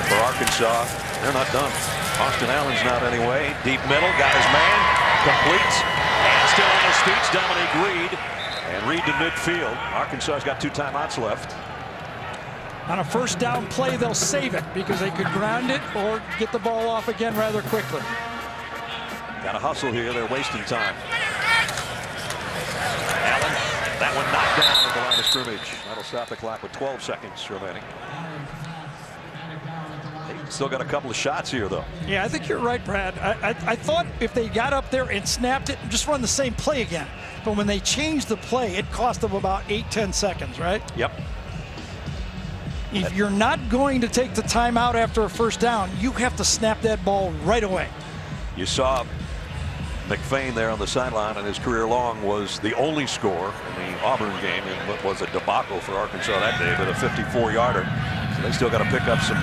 for Arkansas. They're not done. Austin Allen's not anyway. Deep middle, got his man, complete, and still on his feet, Dominique Reed. And Reed to midfield. Arkansas's got 2 timeouts left. On a first down play, they'll save it because they could ground it or get the ball off again rather quickly. Got to hustle here. They're wasting time. Allen, that one knocked down at the line of scrimmage. That'll stop the clock with 12 seconds remaining. They've still got a couple of shots here, though. Yeah, I think you're right, Brad. I thought if they got up there and snapped it, just run the same play again. But when they changed the play, it cost them about 8-10 seconds, right? Yep. If you're not going to take the timeout after a first down, you have to snap that ball right away. You saw McFain there on the sideline, and his career long was the only score in the Auburn game in what was a debacle for Arkansas that day with a 54-yarder. So they still got to pick up some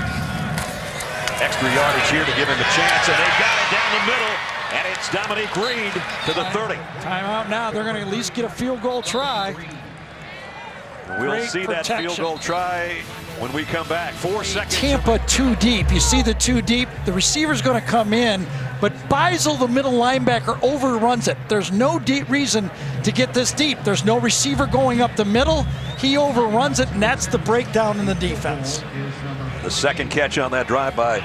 extra yardage here to give him a chance, and they got it down the middle, and it's Dominique Reed to the 30. Timeout now. They're going to at least get a field goal try. We'll see that field goal try when we come back. 4 seconds. Tampa too deep. You see the too deep. The receiver's going to come in, but Beisel, the middle linebacker, overruns it. There's no deep reason to get this deep. There's no receiver going up the middle. He overruns it, and that's the breakdown in the defense. The second catch on that drive by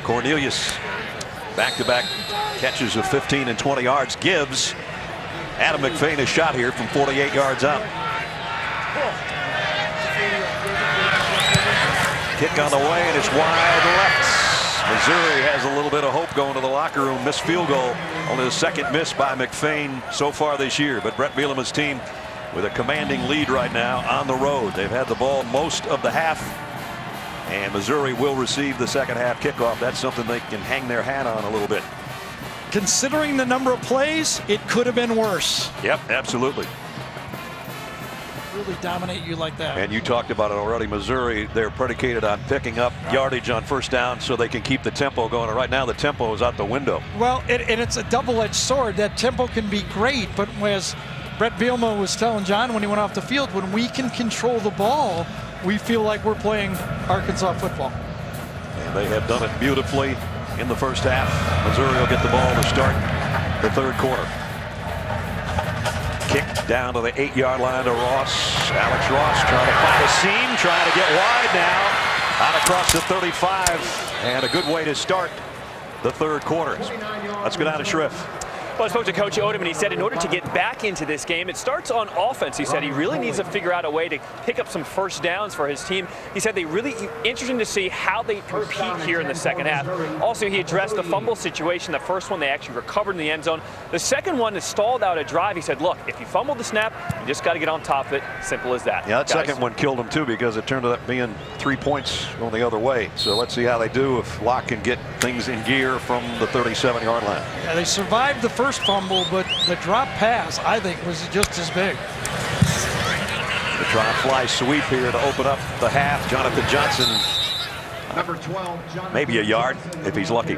Cornelius. Back-to-back catches of 15 and 20 yards gives Adam McFain a shot here from 48 yards out. Kick on the way, and it's wide left. Missouri has a little bit of hope going to the locker room. Missed field goal. Only the second miss by McFain so far this year. But Brett Bielema's team with a commanding lead right now on the road. They've had the ball most of the half. And Missouri will receive the second half kickoff. That's something they can hang their hat on a little bit. Considering the number of plays, it could have been worse. Yep, absolutely. really dominate you like that. And you talked about it already. Missouri, they're predicated on picking up yardage on first down so they can keep the tempo going. And right now the tempo is out the window. Well, and it's a double-edged sword. That tempo can be great, but as Brett Bielema was telling John when he went off the field, when we can control the ball, we feel like we're playing Arkansas football. And they have done it beautifully in the first half. Missouri will get the ball to start the third quarter. Kick down to the 8-yard line to Ross. Alex Ross trying to find a seam, trying to get wide now. Out across the 35. And a good way to start the third quarter. Let's go down to Schriff. Well, I spoke to Coach Odom, and he said in order to get back into this game, it starts on offense. He said he really needs to figure out a way to pick up some first downs for his team. He said they really interesting to see how they compete here in the second half. Also, he addressed the fumble situation. The first one they actually recovered in the end zone. The second one is stalled out a drive. He said, look, if you fumble the snap, you just got to get on top of it. Simple as that. Yeah, that second one killed him too because it turned out being 3 points going the other way. So let's see how they do if Locke can get things in gear from the 37-yard line. Yeah, they survived the first fumble, but the drop pass, I think, was just as big. The try fly sweep here to open up the half. Jonathan Johnson, Number 12, maybe a yard if he's lucky.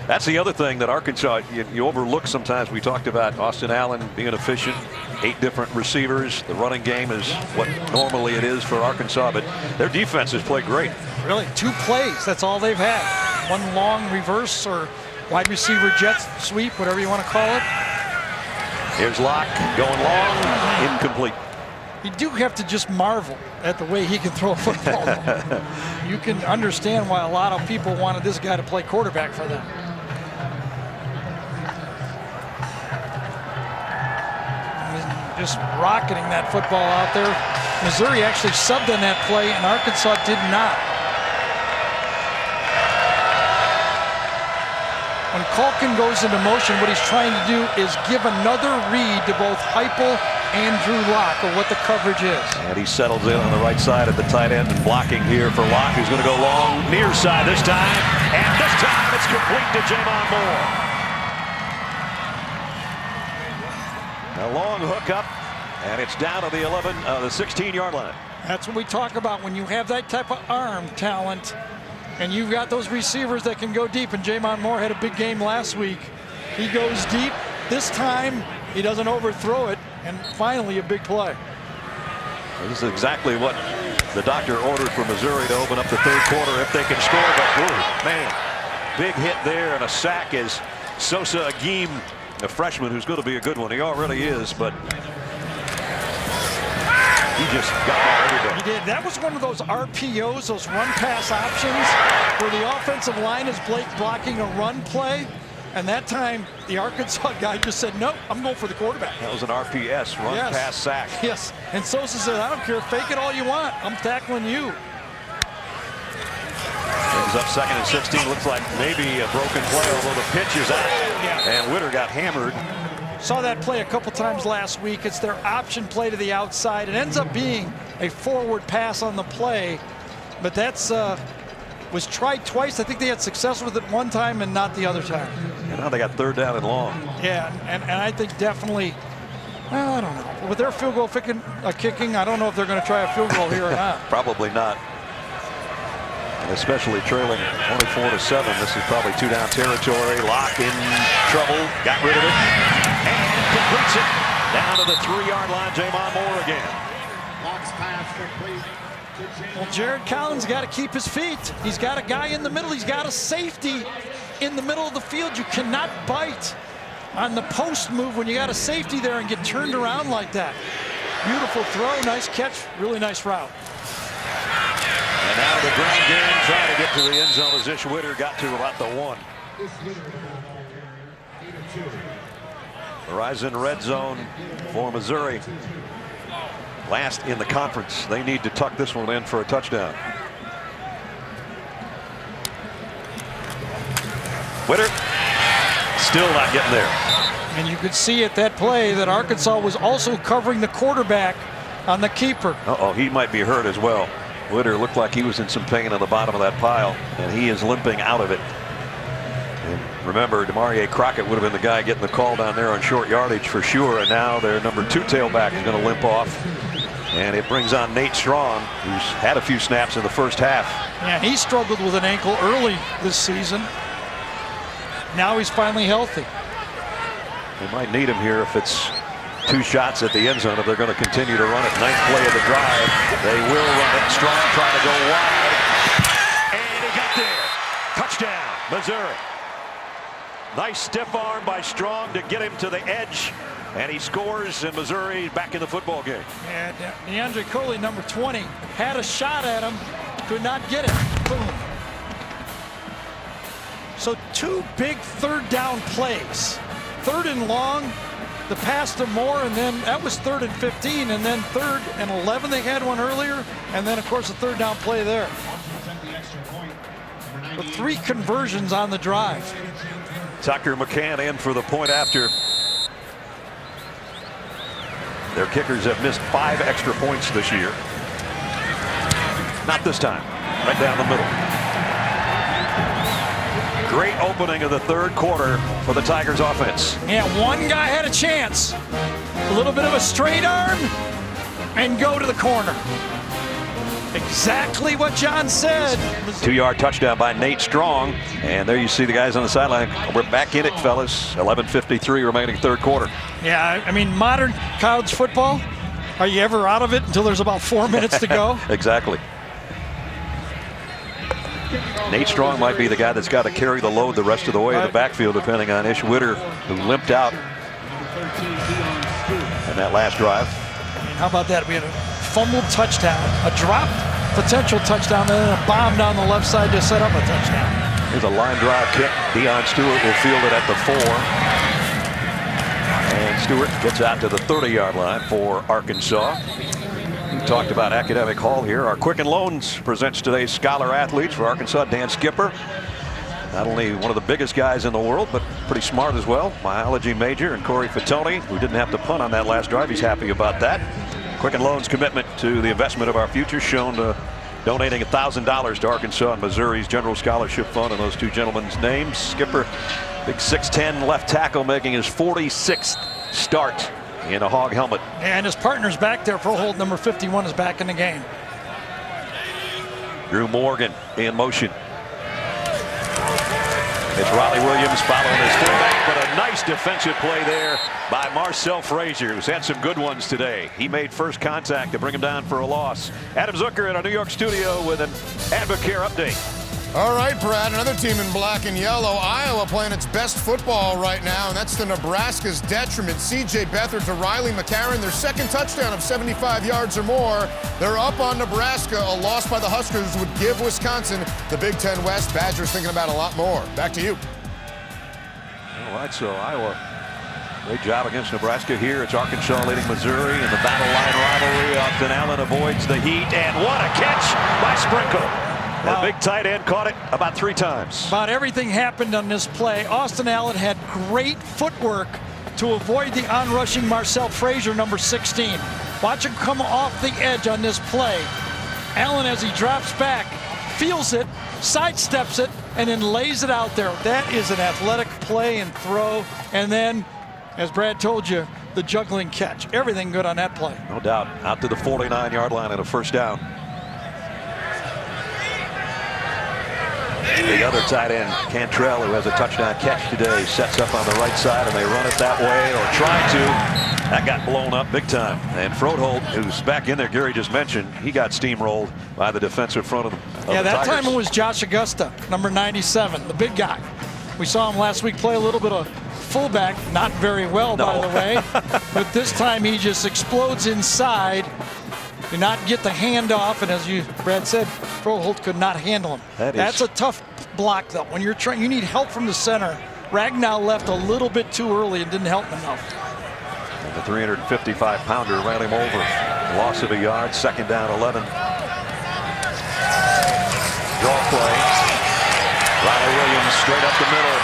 That's the other thing that Arkansas, you overlook sometimes. We talked about Austin Allen being efficient, 8 different receivers. The running game is what normally it is for Arkansas, but their defense has played great. Really, 2 plays, that's all they've had. One long reverse or wide receiver jet sweep, whatever you want to call it. Here's Locke going long, incomplete. You do have to just marvel at the way he can throw a football. You can understand why a lot of people wanted this guy to play quarterback for them. Just rocketing that football out there. Missouri actually subbed on that play, and Arkansas did not. When Culkin goes into motion, what he's trying to do is give another read to both Heupel and Drew Lock of what the coverage is. And he settles in on the right side at the tight end and blocking here for Locke, who's going to go long near side this time. And this time it's complete to Jamon Moore. A long hookup, and it's down to the 16-yard line. That's what we talk about when you have that type of arm talent. And you've got those receivers that can go deep. And Jamon Moore had a big game last week. He goes deep. This time, he doesn't overthrow it. And finally, a big play. This is exactly what the doctor ordered for Missouri to open up the third quarter if they can score. But, ooh, man, big hit there and a sack is Sosa Agim, a freshman who's going to be a good one. He already is, but he just got that every day. He did. That was one of those RPOs, those run-pass options, where the offensive line is blocking a run play. And that time, the Arkansas guy just said, nope, I'm going for the quarterback. That was an RPS, run, pass, sack. Yes, and Sosa said, I don't care, fake it all you want. I'm tackling you. Brings up 2nd and 16. Looks like maybe a broken play, although the pitch is out. Yeah. And Witter got hammered. Saw that play a couple times last week. It's their option play to the outside. It ends up being a forward pass on the play, but that's was tried twice. I think they had success with it one time and not the other time. And now they got 3rd down and long. Yeah, and I think definitely, well, I don't know. With their field goal kicking, I don't know if they're going to try a field goal here or not. Probably not. And especially trailing 24-7. This is probably 2-down territory. Locke in trouble. Got rid of it. And completes it. Down to the 3-yard line. Jamon Moore again. Locke's pass complete. Well, Jared Collins got to keep his feet. He's got a guy in the middle. He's got a safety in the middle of the field. You cannot bite on the post move when you got a safety there and get turned around like that. Beautiful throw, nice catch, really nice route. And now the ground game, trying to get to the end zone as Ish Witter got to about the 1. Horizon red zone for Missouri. Last in the conference. They need to tuck this one in for a touchdown. Witter still not getting there. And you could see at that play that Arkansas was also covering the quarterback on the keeper. Uh-oh, he might be hurt as well. Witter looked like he was in some pain on the bottom of that pile, and he is limping out of it. And remember, Demarie Crockett would have been the guy getting the call down there on short yardage for sure, and now their number 2 tailback is going to limp off. And it brings on Nate Strong, who's had a few snaps in the first half. Yeah, he struggled with an ankle early this season. Now he's finally healthy. They might need him here if it's 2 shots at the end zone if they're going to continue to run it. 9th play of the drive. They will run it. Strong trying to go wide. And he got there. Touchdown, Missouri. Nice stiff arm by Strong to get him to the edge. And he scores, and Missouri back in the football game. And DeAndre Coley, number 20, had a shot at him, could not get it. Boom. So 2 big 3rd down plays. 3rd and long, the pass to Moore, and then that was 3rd and 15, and then 3rd and 11, they had one earlier, and then, of course, the 3rd down play there. With 3 conversions on the drive. Tucker McCann in for the point after. Their kickers have missed 5 extra points this year. Not this time. Right down the middle. Great opening of the 3rd quarter for the Tigers offense. Yeah, one guy had a chance. A little bit of a straight arm and go to the corner. Exactly what John said. 2-yard touchdown by Nate Strong. And there you see the guys on the sideline. We're back in it, fellas. 11:53 remaining 3rd quarter. Yeah, I mean, modern college football, are you ever out of it until there's about 4 minutes to go? Exactly. Nate Strong might be the guy that's got to carry the load the rest of the way in the backfield, depending on Ish Witter, who limped out in that last drive. How about that? We had a fumbled touchdown, a dropped potential touchdown, and then a bomb down the left side to set up a touchdown. Here's a line drive kick. Deion Stewart will field it at the 4. And Stewart gets out to the 30-yard line for Arkansas. We talked about Academic Hall here. Our Quicken Loans presents today's Scholar Athletes for Arkansas. Dan Skipper, not only one of the biggest guys in the world, but pretty smart as well. Biology major. And Corey Fatoni, who didn't have to punt on that last drive. He's happy about that. Quicken Loans' commitment to the investment of our future, shown donating $1,000 to Arkansas and Missouri's General Scholarship Fund, and those 2 gentlemen's names. Skipper, big 6'10" left tackle, making his 46th start in a Hog helmet. And his partner's back there. Pro hold number 51 is back in the game. Drew Morgan in motion. It's Riley Williams following his fullback, but a nice defensive play there by Marcel Frazier, who's had some good ones today. He made first contact to bring him down for a loss. Adam Zucker in our New York studio with an Advocare update. All right, Brad, another team in black and yellow. Iowa playing its best football right now, and that's to Nebraska's detriment. C.J. Beathard to Riley McCarron, their 2nd touchdown of 75 yards or more. They're up on Nebraska. A loss by the Huskers would give Wisconsin the Big Ten West. Badgers thinking about a lot more. Back to you. All right, so Iowa, great job against Nebraska here. It's Arkansas leading Missouri in the battle line rivalry. Austin Allen avoids the heat, and what a catch by Sprinkle. That big tight end caught it about 3 times. About everything happened on this play. Austin Allen had great footwork to avoid the onrushing Marcel Frazier, number 16. Watch him come off the edge on this play. Allen, as he drops back, feels it, sidesteps it, and then lays it out there. That is an athletic play and throw. And then, as Brad told you, the juggling catch. Everything good on that play. No doubt. Out to the 49-yard line and a 1st down. The other tight end, Cantrell, who has a touchdown catch today, sets up on the right side, and they run it that way, or try to. That got blown up big time. And Froholt, who's back in there, Gary just mentioned, he got steamrolled by the defensive front of the Yeah, that Tigers. time it was Josh Augusta, number 97, the big guy. We saw him last week play a little bit of fullback, not very well, by the way. But this time he just explodes inside. Do not get the handoff, and as Brad said, Froholt could not handle him. That's a tough block, though. When you're trying, you need help from the center. Ragnow left a little bit too early and didn't help him enough. And the 355-pounder ran him over. Loss of a yard, 2nd down, 11. Draw play. Riley Williams straight up the middle.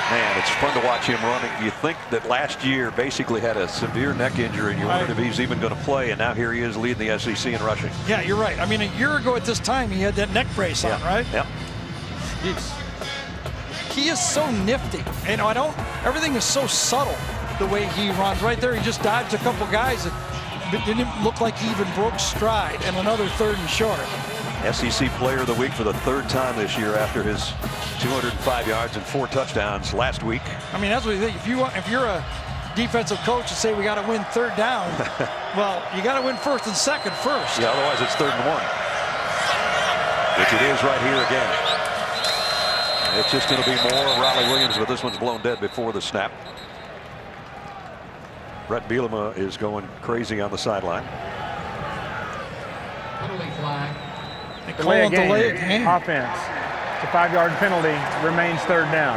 Man, it's fun to watch him running. You think that last year basically had a severe neck injury, and you wondered if he's even going to play, and now here he is leading the SEC in rushing. Yeah, you're right. I mean, a year ago at this time, he had that neck brace on, right? Yep. He is so nifty. You know, everything is so subtle the way he runs. Right there, he just dodged a couple guys. it didn't look like he even broke stride, and another 3rd and short. SEC Player of the Week for the 3rd time this year after his 205 yards and 4 touchdowns last week. I mean, that's what you think. If you're a defensive coach and say we got to win 3rd down, well, you got to win 1st and 2nd first. Yeah, otherwise it's 3rd and 1. Which it is right here again. It's just going to be more Riley Williams, but this one's blown dead before the snap. Brett Bielema is going crazy on the sideline. Penalty flag. Delay a game. Offense. It's a 5-yard penalty. Remains 3rd down.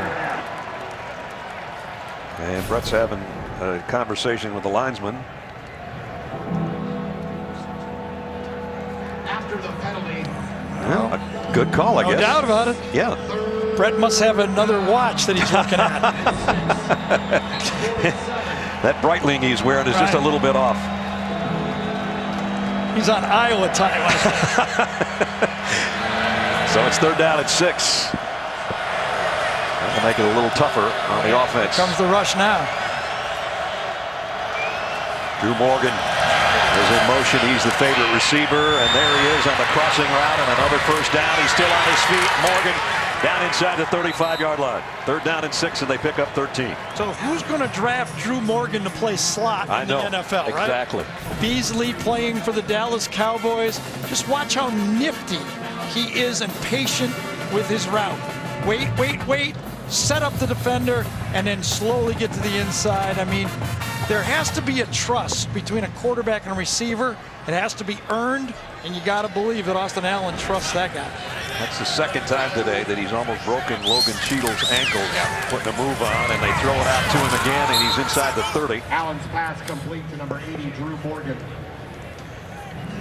And Brett's having a conversation with the linesman. After the penalty. Well, a good call, I guess. No doubt about it. Yeah. Brett must have another watch that he's looking at. That Breitling he's wearing is just a little bit off. He's on Iowa time. So it's 3rd down at 6. That'll make it a little tougher on the offense. Comes the rush now. Drew Morgan is in motion. He's the favorite receiver, and there he is on the crossing route, and another 1st down. He's still on his feet. Morgan down inside the 35-yard line. 3rd down and 6, and they pick up 13. So who's going to draft Drew Morgan to play slot in the NFL, right? Exactly. Beasley playing for the Dallas Cowboys. Just watch how nifty he is and patient with his route. Wait. Set up the defender, and then slowly get to the inside. I mean, there has to be a trust between a quarterback and a receiver. It has to be earned, and you got to believe that Austin Allen trusts that guy. That's the 2nd time today that he's almost broken Logan Cheadle's ankle, putting a move on, and they throw it out to him again, and he's inside the 30. Allen's pass complete to number 80, Drew Morgan.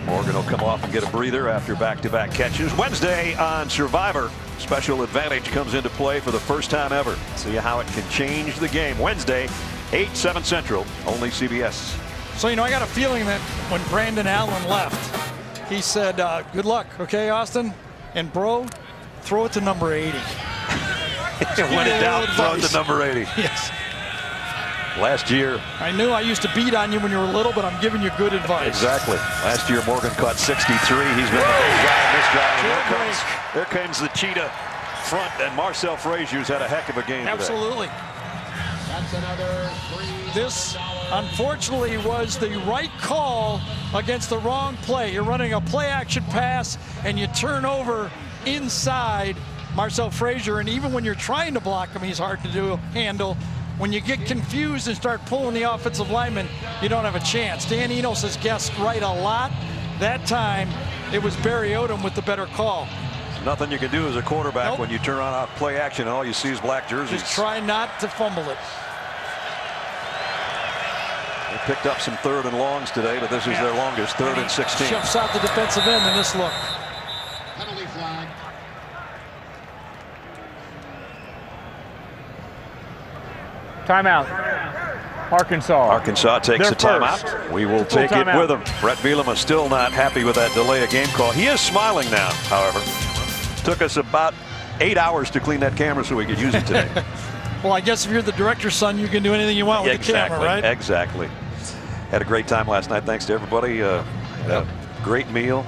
Morgan will come off and get a breather after back-to-back catches. Wednesday on Survivor, special advantage comes into play for the 1st time ever. See how it can change the game. Wednesday, 8, 7 Central, only CBS. So, I got a feeling that when Brandon Allen left, he said, good luck, okay, Austin? And, bro, throw it to number 80. When in doubt, throw it to number 80. Yes. Last year. I knew I used to beat on you when you were little, but I'm giving you good advice. Exactly. Last year, Morgan caught 63. He's been the big guy in this drive. There comes the Cheetah front, and Marcel Frazier's had a heck of a game Absolutely. today. That's another 3. This, unfortunately, was the right call against the wrong play. You're running a play-action pass, and you turn over inside Marcel Frazier, and even when you're trying to block him, he's hard to handle. When you get confused and start pulling the offensive lineman, you don't have a chance. Dan Enos has guessed right a lot. That time, it was Barry Odom with the better call. Nothing you can do as a quarterback when you turn on a play action and all you see is black jerseys. Just try not to fumble it. They picked up some 3rd and longs today, but this is their longest, 3rd and 16. Shuffs out the defensive end in this look. Penalty flag. Timeout. Arkansas takes a timeout. First. We will take it with them. Brett Bielema still not happy with that delay of game call. He is smiling now, however. Took us about 8 hours to clean that camera so we could use it today. Well, I guess if you're the director's son, you can do anything you want with the camera, right? Exactly. Had a great time last night. Thanks to everybody. Had a great meal.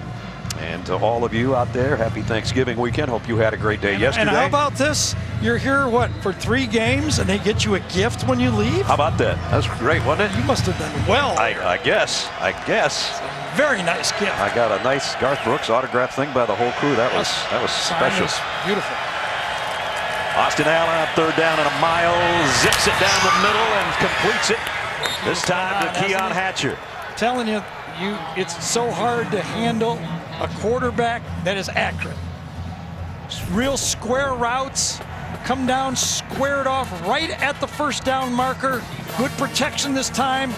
And to all of you out there, happy Thanksgiving weekend. Hope you had a great day yesterday. And how about this? You're here, for 3 games, and they get you a gift when you leave? How about that? That's great, wasn't it? You must have done well. I guess. Very nice gift. I got a nice Garth Brooks autograph thing by the whole crew. That was special. Beautiful. Austin Allen on 3rd down and a mile, zips it down the middle and completes it. This time to Keon Hatcher. I'm telling you, it's so hard to handle a quarterback that is accurate. Real square routes, come down, squared off right at the 1st down marker. Good protection this time.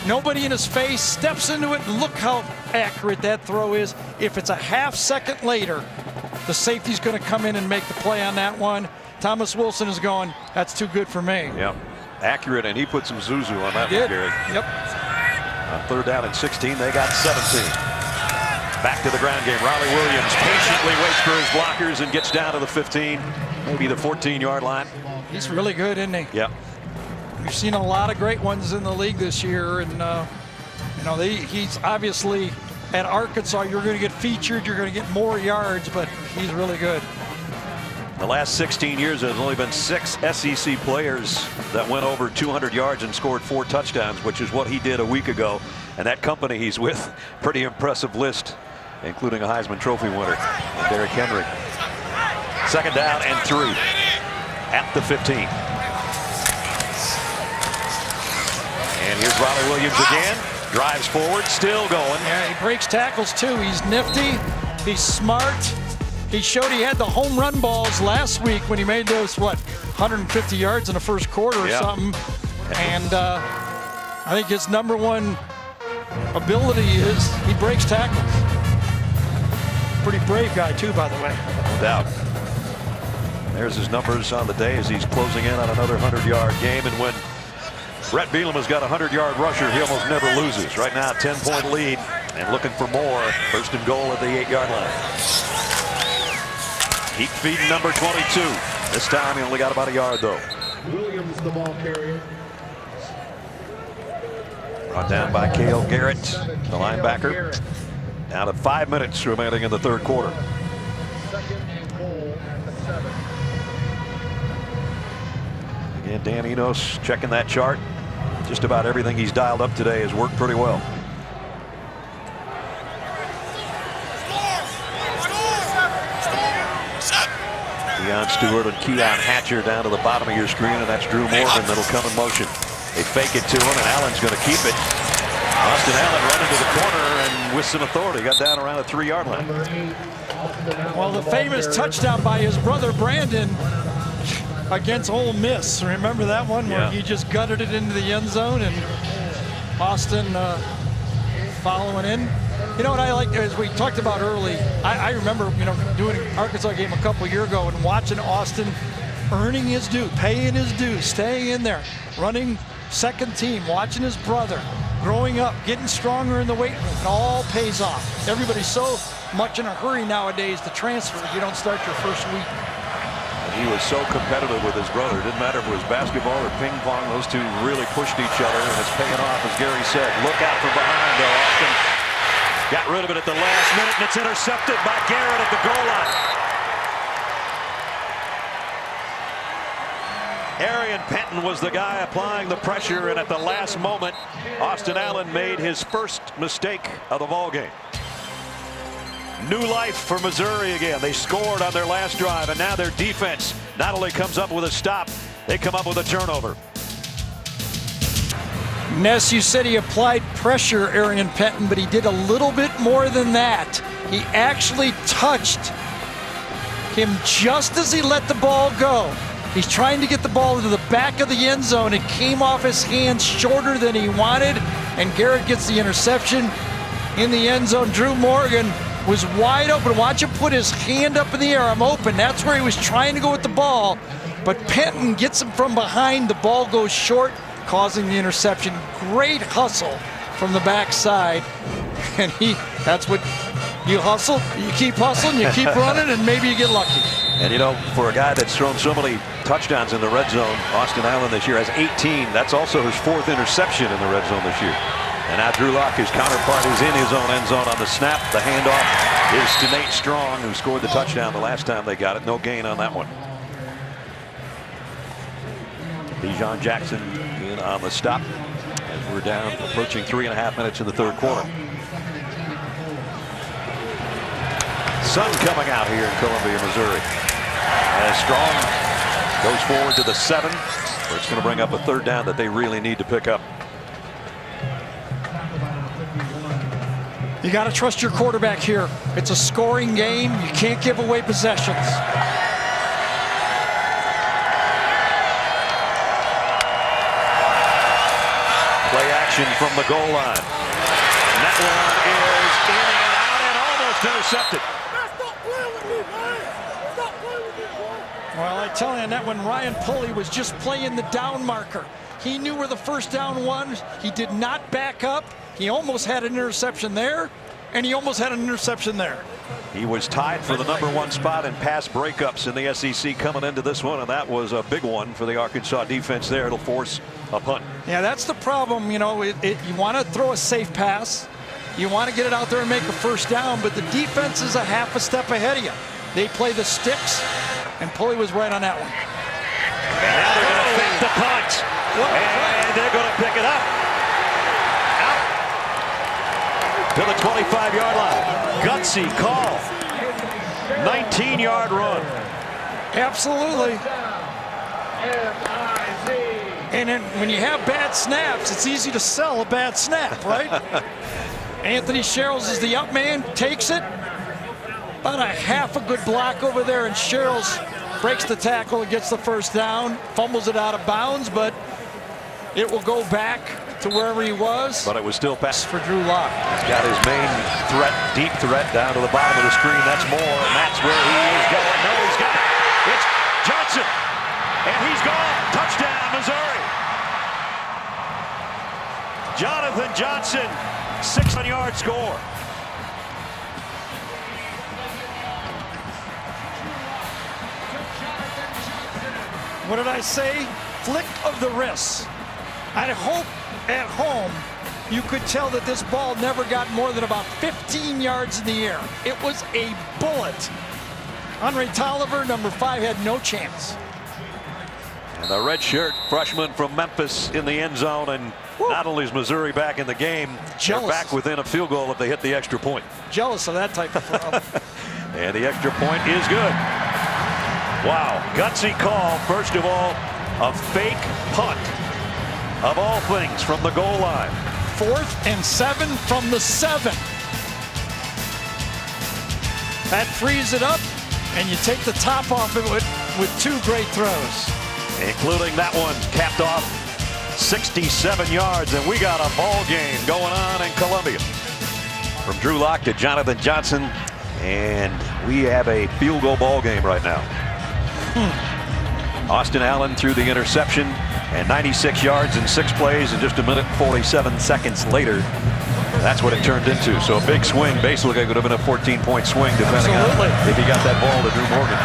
Nobody in his face, steps into it, and look how accurate that throw is. If it's a half second later, the safety's going to come in and make the play on that one. Thomas Wilson is going, that's too good for me. Yep, accurate, and he put some Zuzu on that one, Gary. Yep. On 3rd down and 16, they got 17. Back to the ground game. Riley Williams patiently waits for his blockers and gets down to the 15, maybe the 14-yard line. He's really good, isn't he? Yep. We've seen a lot of great ones in the league this year, and You know, he's obviously at Arkansas. You're going to get featured. You're going to get more yards, but he's really good. The last 16 years, there's only been 6 SEC players that went over 200 yards and scored 4 touchdowns, which is what he did a week ago. And that company he's with, pretty impressive list, including a Heisman Trophy winner, Derrick Henry. 2nd down and 3 at the 15. And here's Riley Williams again. Drives forward, still going. Yeah, he breaks tackles too. He's nifty. He's smart. He showed he had the home run balls last week when he made those, 150 yards in the first quarter or something. And I think his #1 ability is he breaks tackles. Pretty brave guy too, by the way. No doubt. There's his numbers on the day as he's closing in on another 100-yard game. And when Brett Bielema has got a 100-yard rusher, he almost never loses. Right now, 10-point lead and looking for more. 1st and goal at the 8-yard line. Keep feeding number 22. This time he only got about a yard though. Williams, the ball carrier. Brought down by Cale Garrett, the linebacker. Down to 5 minutes remaining in the 3rd quarter. 2nd and goal at the 7. Again, Dan Enos checking that chart. Just about everything he's dialed up today has worked pretty well. Deion Stewart and Keon Hatcher down to the bottom of your screen, and that's Drew Morgan that'll come in motion. They fake it to him, and Allen's going to keep it. Austin Allen running to the corner and with some authority got down around the 3-yard line. Well, the famous touchdown by his brother Brandon against Ole Miss. Remember that one where he just gutted it into the end zone and Austin following in. You know what I like, as we talked about early, I remember, doing an Arkansas game a couple years ago and watching Austin earning his due, paying his dues, staying in there, running 2nd team, watching his brother, growing up, getting stronger in the weight room. It all pays off. Everybody's so much in a hurry nowadays to transfer if you don't start your first week. He was so competitive with his brother. It didn't matter if it was basketball or ping pong. Those two really pushed each other, and it's paying off, as Gary said. Look out from behind, though. Austin got rid of it at the last minute, and it's intercepted by Garrett at the goal line. Arian Penton was the guy applying the pressure, and at the last moment, Austin Allen made his first mistake of the ball game. New life for Missouri again. They scored on their last drive, and now their defense not only comes up with a stop, they come up with a turnover. Ness, you said he applied pressure, Arian Penton, but he did a little bit more than that. He actually touched him just as he let the ball go. He's trying to get the ball into the back of the end zone. It came off his hands shorter than he wanted, and Garrett gets the interception in the end zone. Drew Morgan was wide open. Watch him put his hand up in the air. I'm open. That's where he was trying to go with the ball. But Penton gets him from behind. The ball goes short, causing the interception. Great hustle from the backside. And that's what you hustle. You keep hustling, you keep running, and maybe you get lucky. And for a guy that's thrown so many touchdowns in the red zone, Austin Allen this year has 18. That's also his 4th interception in the red zone this year. And now Drew Lock, his counterpart, is in his own end zone on the snap. The handoff is to Nate Strong, who scored the touchdown the last time they got it. No gain on that one. Bijan Jackson in on the stop as we're down approaching 3.5 minutes in the 3rd quarter. Sun coming out here in Columbia, Missouri. As Strong goes forward to the 7, where it's going to bring up a 3rd down that they really need to pick up. You got to trust your quarterback here. It's a scoring game. You can't give away possessions. Play action from the goal line. And that one is in and out and almost intercepted. Well, I tell you, on that one, Ryan Pulley was just playing the down marker. He knew where the 1st down was. He did not back up. He almost had an interception there, and he almost had an interception there. He was tied for the #1 spot in pass breakups in the SEC coming into this one, and that was a big one for the Arkansas defense there. It'll force a punt. Yeah, that's the problem. You know, you want to throw a safe pass. You want to get it out there and make a first down, but the defense is a half a step ahead of you. They play the sticks, and Pulley was right on that one. And now they're going to fake the punt. And they're going to pick it up. Out to the 25-yard line. Gutsy call. 19-yard run. Absolutely. And then when you have bad snaps, it's easy to sell a bad snap, right? Anthony Sherrills is the up man, takes it. About a half a good block over there, and Sherrills breaks the tackle and gets the first down, fumbles it out of bounds, but it will go back to wherever he was. But it was still pass for Drew Lock. He's got his main threat, deep threat, down to the bottom of the screen. That's Moore, and that's where he is going. No, he's got it. It's Johnson, and he's gone. Touchdown, Missouri. Jonathan Johnson, 6-yard score. What did I say? Flick of the wrist. I hope at home you could tell that this ball never got more than about 15 yards in the air. It was a bullet. Andre Tolliver, number 5, had no chance. And the redshirt freshman from Memphis in the end zone, and not only is Missouri back in the game, they're back within a field goal if they hit the extra point. Jealous of that type of throw. And the extra point is good. Wow, gutsy call. First of all, a fake punt of all things from the goal line. 4th and 7 from the 7. That frees it up, and you take the top off of it with 2 great throws. Including that one capped off 67 yards, and we got a ball game going on in Columbia. From Drew Lock to Jonathan Johnson, and we have a field goal ball game right now. Austin Allen threw the interception, and 96 yards in 6 plays, and just a minute and 47 seconds later, that's what it turned into. So a big swing. Basically, it could have been a 14-point swing, depending on if he got that ball to Drew Morgan.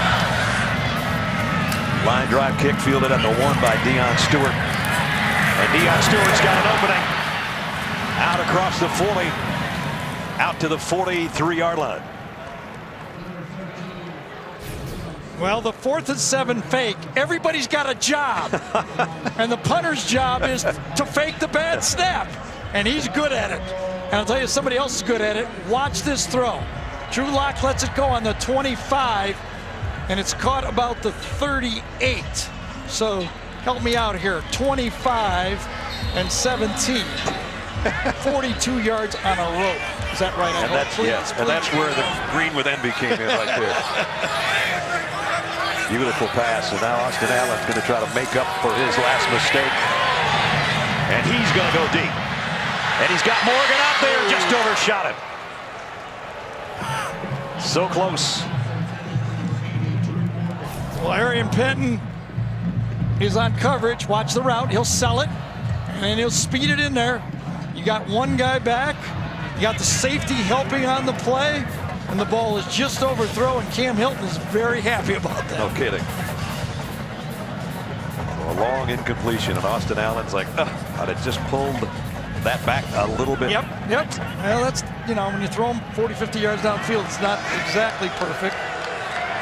Line drive kick fielded at the 1 by Deion Stewart. And Deion Stewart's got an opening. Out across the 40, out to the 43-yard line. Well, the 4th and 7 fake, everybody's got a job. And the punter's job is to fake the bad snap. And he's good at it. And I'll tell you, somebody else is good at it. Watch this throw. Drew Lock lets it go on the 25, and it's caught about the 38. So help me out here. 25 and 17. 42 yards on a rope. Is that right? And that's, yes, and that's where the green with envy came in right there. Beautiful pass, and now Austin Allen's going to try to make up for his last mistake. And he's going to go deep. And he's got Morgan out there, just overshot him. So close. Well, Arian Penton is on coverage. Watch the route. He'll sell it, and then he'll speed it in there. You got one guy back. You got the safety helping on the play, and the ball is just overthrown, and Cam Hilton is very happy about that. No kidding. A long incompletion, and Austin Allen's like, I'd have just pulled that back a little bit. Yep. Well, that's, when you throw them 40, 50 yards downfield, it's not exactly perfect.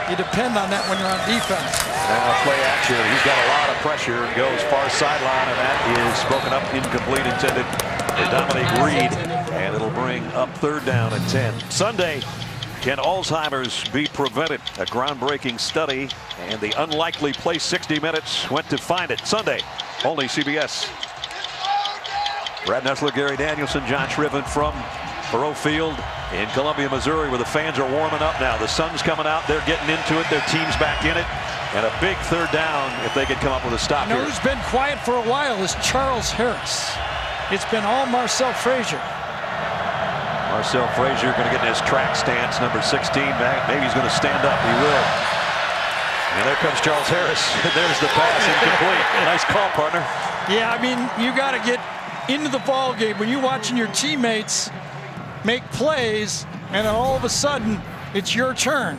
You depend on that when you're on defense. Now play action. He's got a lot of pressure and goes far sideline, and that is broken up, incomplete, intended for Dominic Reed, and it'll bring up 3rd down and 10. Sunday, can Alzheimer's be prevented? A groundbreaking study, and the unlikely place 60 Minutes went to find it. Sunday, only CBS. Brad Nessler, Gary Danielson, John Shriven from Burrow Field in Columbia, Missouri, where the fans are warming up now. The sun's coming out. They're getting into it. Their team's back in it. And a big 3rd down if they could come up with a stop here. Who's been quiet for a while is Charles Harris. It's been all Marcel Frazier. Marcel Frazier going to get in his track stance, number 16. Maybe he's going to stand up. He will. And there comes Charles Harris. There's the pass, incomplete. Nice call, partner. Yeah, I mean, you got to get into the ball game when you're watching your teammates make plays, and then all of a sudden It's your turn.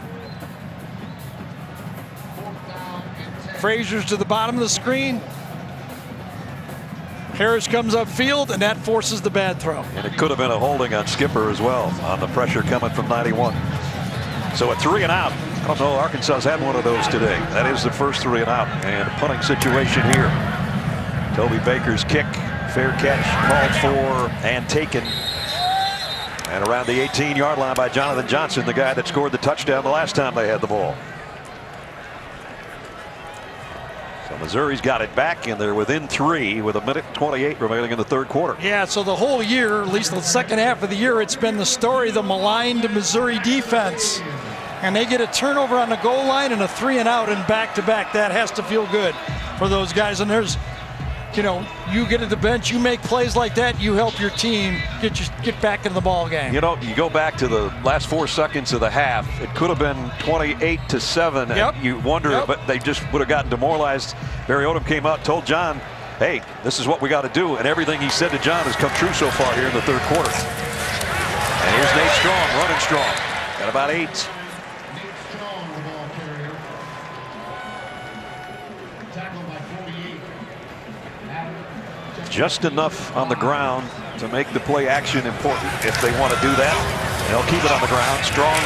Frazier's to the bottom of the screen. Harris comes upfield, and that forces the bad throw. And it could have been a holding on Skipper as well on the pressure coming from 91. So a 3 and out. I don't know, Arkansas's had one of those today. That is the first 3 and out. And a punting situation here. Toby Baker's kick, fair catch, called for and taken. And around the 18-yard line by Jonathan Johnson, the guy that scored the touchdown the last time they had the ball. So Missouri's got it back, and they're within 3 with 1:28 remaining in the third quarter. Yeah, so the whole year, at least the second half of the year, it's been the story, the maligned Missouri defense. And they get a turnover on the goal line and a 3 and out and back-to-back. That has to feel good for those guys. And there's, you know, you get at the bench, you make plays like that, you help your team get back into the ball game. You know, you go back to the last 4 seconds of the half, it could have been 28-7. Yep. And you wonder, but they just would have gotten demoralized. Barry Odom came out, told John, hey, this is what we got to do. And everything he said to John has come true so far here in the third quarter. And here's Nate Strong, running strong. Got about 8. Just enough on the ground to make the play action important if they want to do that. They'll keep it on the ground. Strong.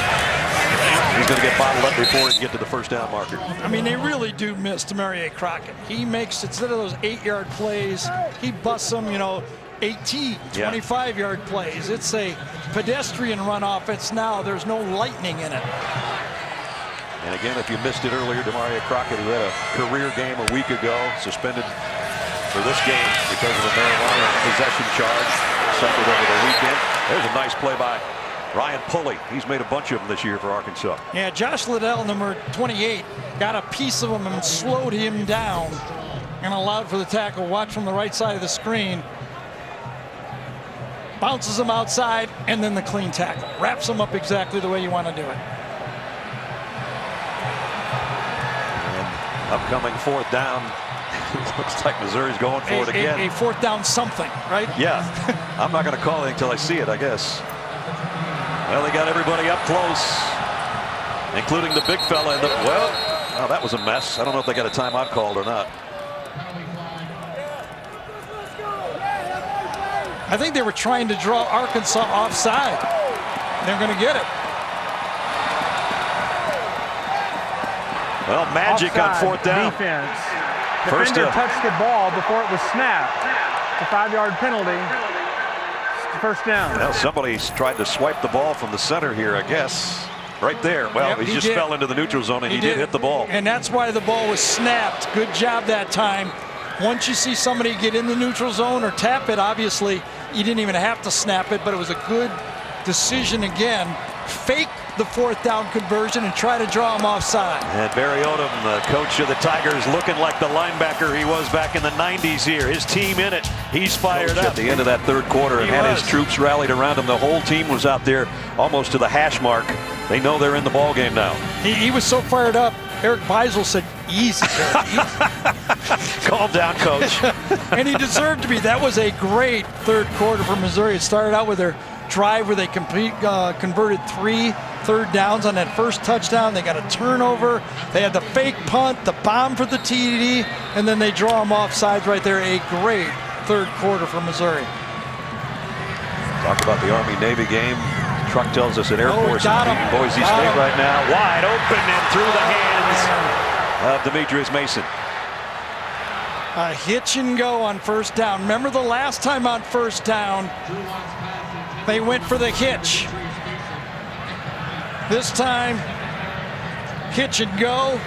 He's going to get bottled up before he can get to the first down marker. I mean, they really do miss Demarius Crockett. He makes, instead of those 8-yard plays, he busts them, you know, 18, 25-yard plays. It's a pedestrian run offense now. There's no lightning in it. And again, if you missed it earlier, Demarius Crockett, who had a career game a week ago, suspended for this game because of a marijuana possession charge suffered over the weekend. There's a nice play by Ryan Pulley. He's made a bunch of them this year for Arkansas. Yeah, Josh Liddell, number 28, got a piece of him and slowed him down and allowed for the tackle. Watch from the right side of the screen. Bounces him outside, and then the clean tackle. Wraps him up exactly the way you want to do it. And upcoming 4th down. Looks like Missouri's going for it again. A 4th down something, right? Yeah. I'm not going to call it until I see it, I guess. Well, they got everybody up close, including the big fella. And well, that was a mess. I don't know if they got a timeout called or not. I think they were trying to draw Arkansas offside. They're going to get it. Well, magic offside on 4th down. Defense. Defender touched the ball before it was snapped. The 5-yard penalty. First down. Well, somebody's tried to swipe the ball from the center here, I guess. Right there. Well, he just fell into the neutral zone, and he did hit the ball. And that's why the ball was snapped. Good job that time. Once you see somebody get in the neutral zone or tap it, obviously, you didn't even have to snap it, but it was a good decision again. Fake the 4th down conversion and try to draw him offside. And Barry Odom, the coach of the Tigers, looking like the linebacker he was back in the 90s here. His team in it. He's fired up at the end of that third quarter and had his troops rallied around him. The whole team was out there almost to the hash mark. They know they're in the ball game now. He was so fired up. Eric Beisel said, easy. Calm down, coach. And he deserved to be. That was a great third quarter for Missouri. It started out with their drive where they converted 3 third downs on that first touchdown. They got a turnover. They had the fake punt, the bomb for the TD, and then they draw them off sides right there. A great third quarter for Missouri. Talk about the Army-Navy game. Truck tells us that Air Force is beating Boise State right now. Wide open and through the hands of Demetrius Mason. A hitch and go on first down. Remember the last time on first down, they went for the hitch. This time, hitch and go,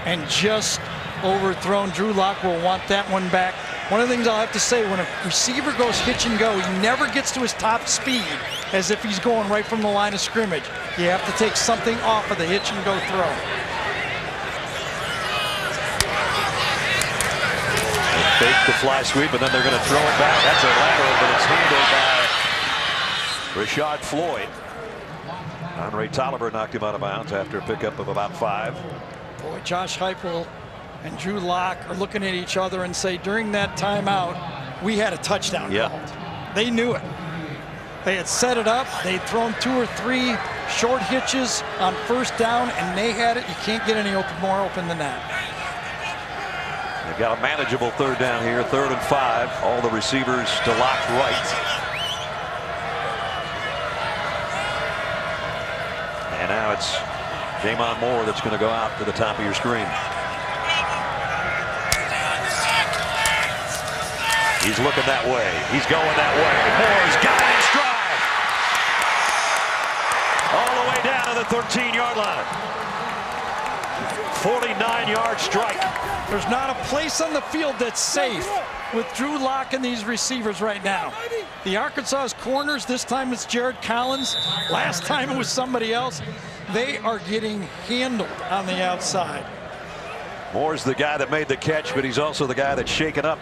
and just overthrown. Drew Lock will want that one back. One of the things I'll have to say, when a receiver goes hitch and go, he never gets to his top speed as if he's going right from the line of scrimmage. You have to take something off of the hitch and go throw. They fake the fly sweep, and then they're going to throw it back. That's a lateral, but it's handled by Rashad Floyd. Andre Tolliver knocked him out of bounds after a pickup of about 5. Boy, Josh Heupel and Drew Lock are looking at each other and say, during that timeout, we had a touchdown called. They knew it. They had set it up. They'd thrown 2 or 3 short hitches on first down, and they had it. You can't get any more open than that. They've got a manageable third down here, 3rd and 5. All the receivers to lock right. And now it's Jamon Moore that's going to go out to the top of your screen. He's looking that way. He's going that way. Moore's got it in stride. All the way down to the 13-yard line. 49-yard strike. There's not a place on the field that's safe with Drew Lock and these receivers right now. The Arkansas's corners, this time it's Jared Collins. Last time it was somebody else. They are getting handled on the outside. Moore's the guy that made the catch, but he's also the guy that's shaken up.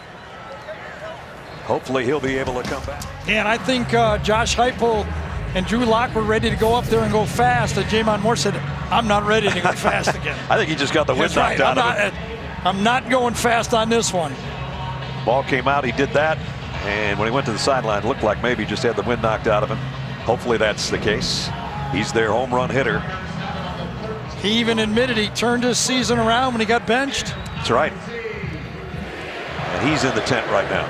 Hopefully he'll be able to come back. Yeah, and I think Josh Heupel and Drew Lock were ready to go up there and go fast. And Jamon Moore said, I'm not ready to go fast again. I think he just got the wind knocked out of him. I'm not going fast on this one. Ball came out, he did that, and when he went to the sideline, it looked like maybe he just had the wind knocked out of him. Hopefully that's the case. He's their home run hitter. He even admitted he turned his season around when he got benched. That's right. And he's in the tent right now.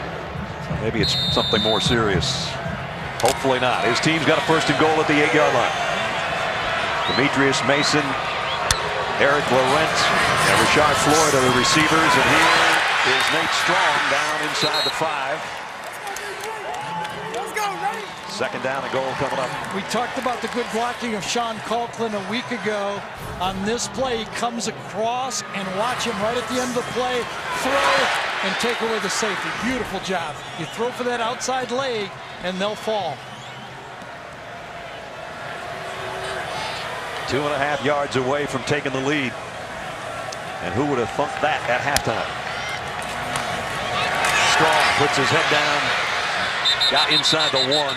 So maybe it's something more serious. Hopefully not. His team's got a 1st and goal at the 8-yard line. Demetrius Mason, Eric Laurent, and Rashard Floyd are the receivers, and here is Nate Strong down inside the 5. Second down and goal coming up. We talked about the good blocking of Sean Conklin a week ago. On this play, he comes across, and watch him right at the end of the play, throw and take away the safety. Beautiful job. You throw for that outside leg, and they'll fall. 2.5 yards away from taking the lead. And who would have thunk that at halftime? Strong puts his head down. Got inside the 1.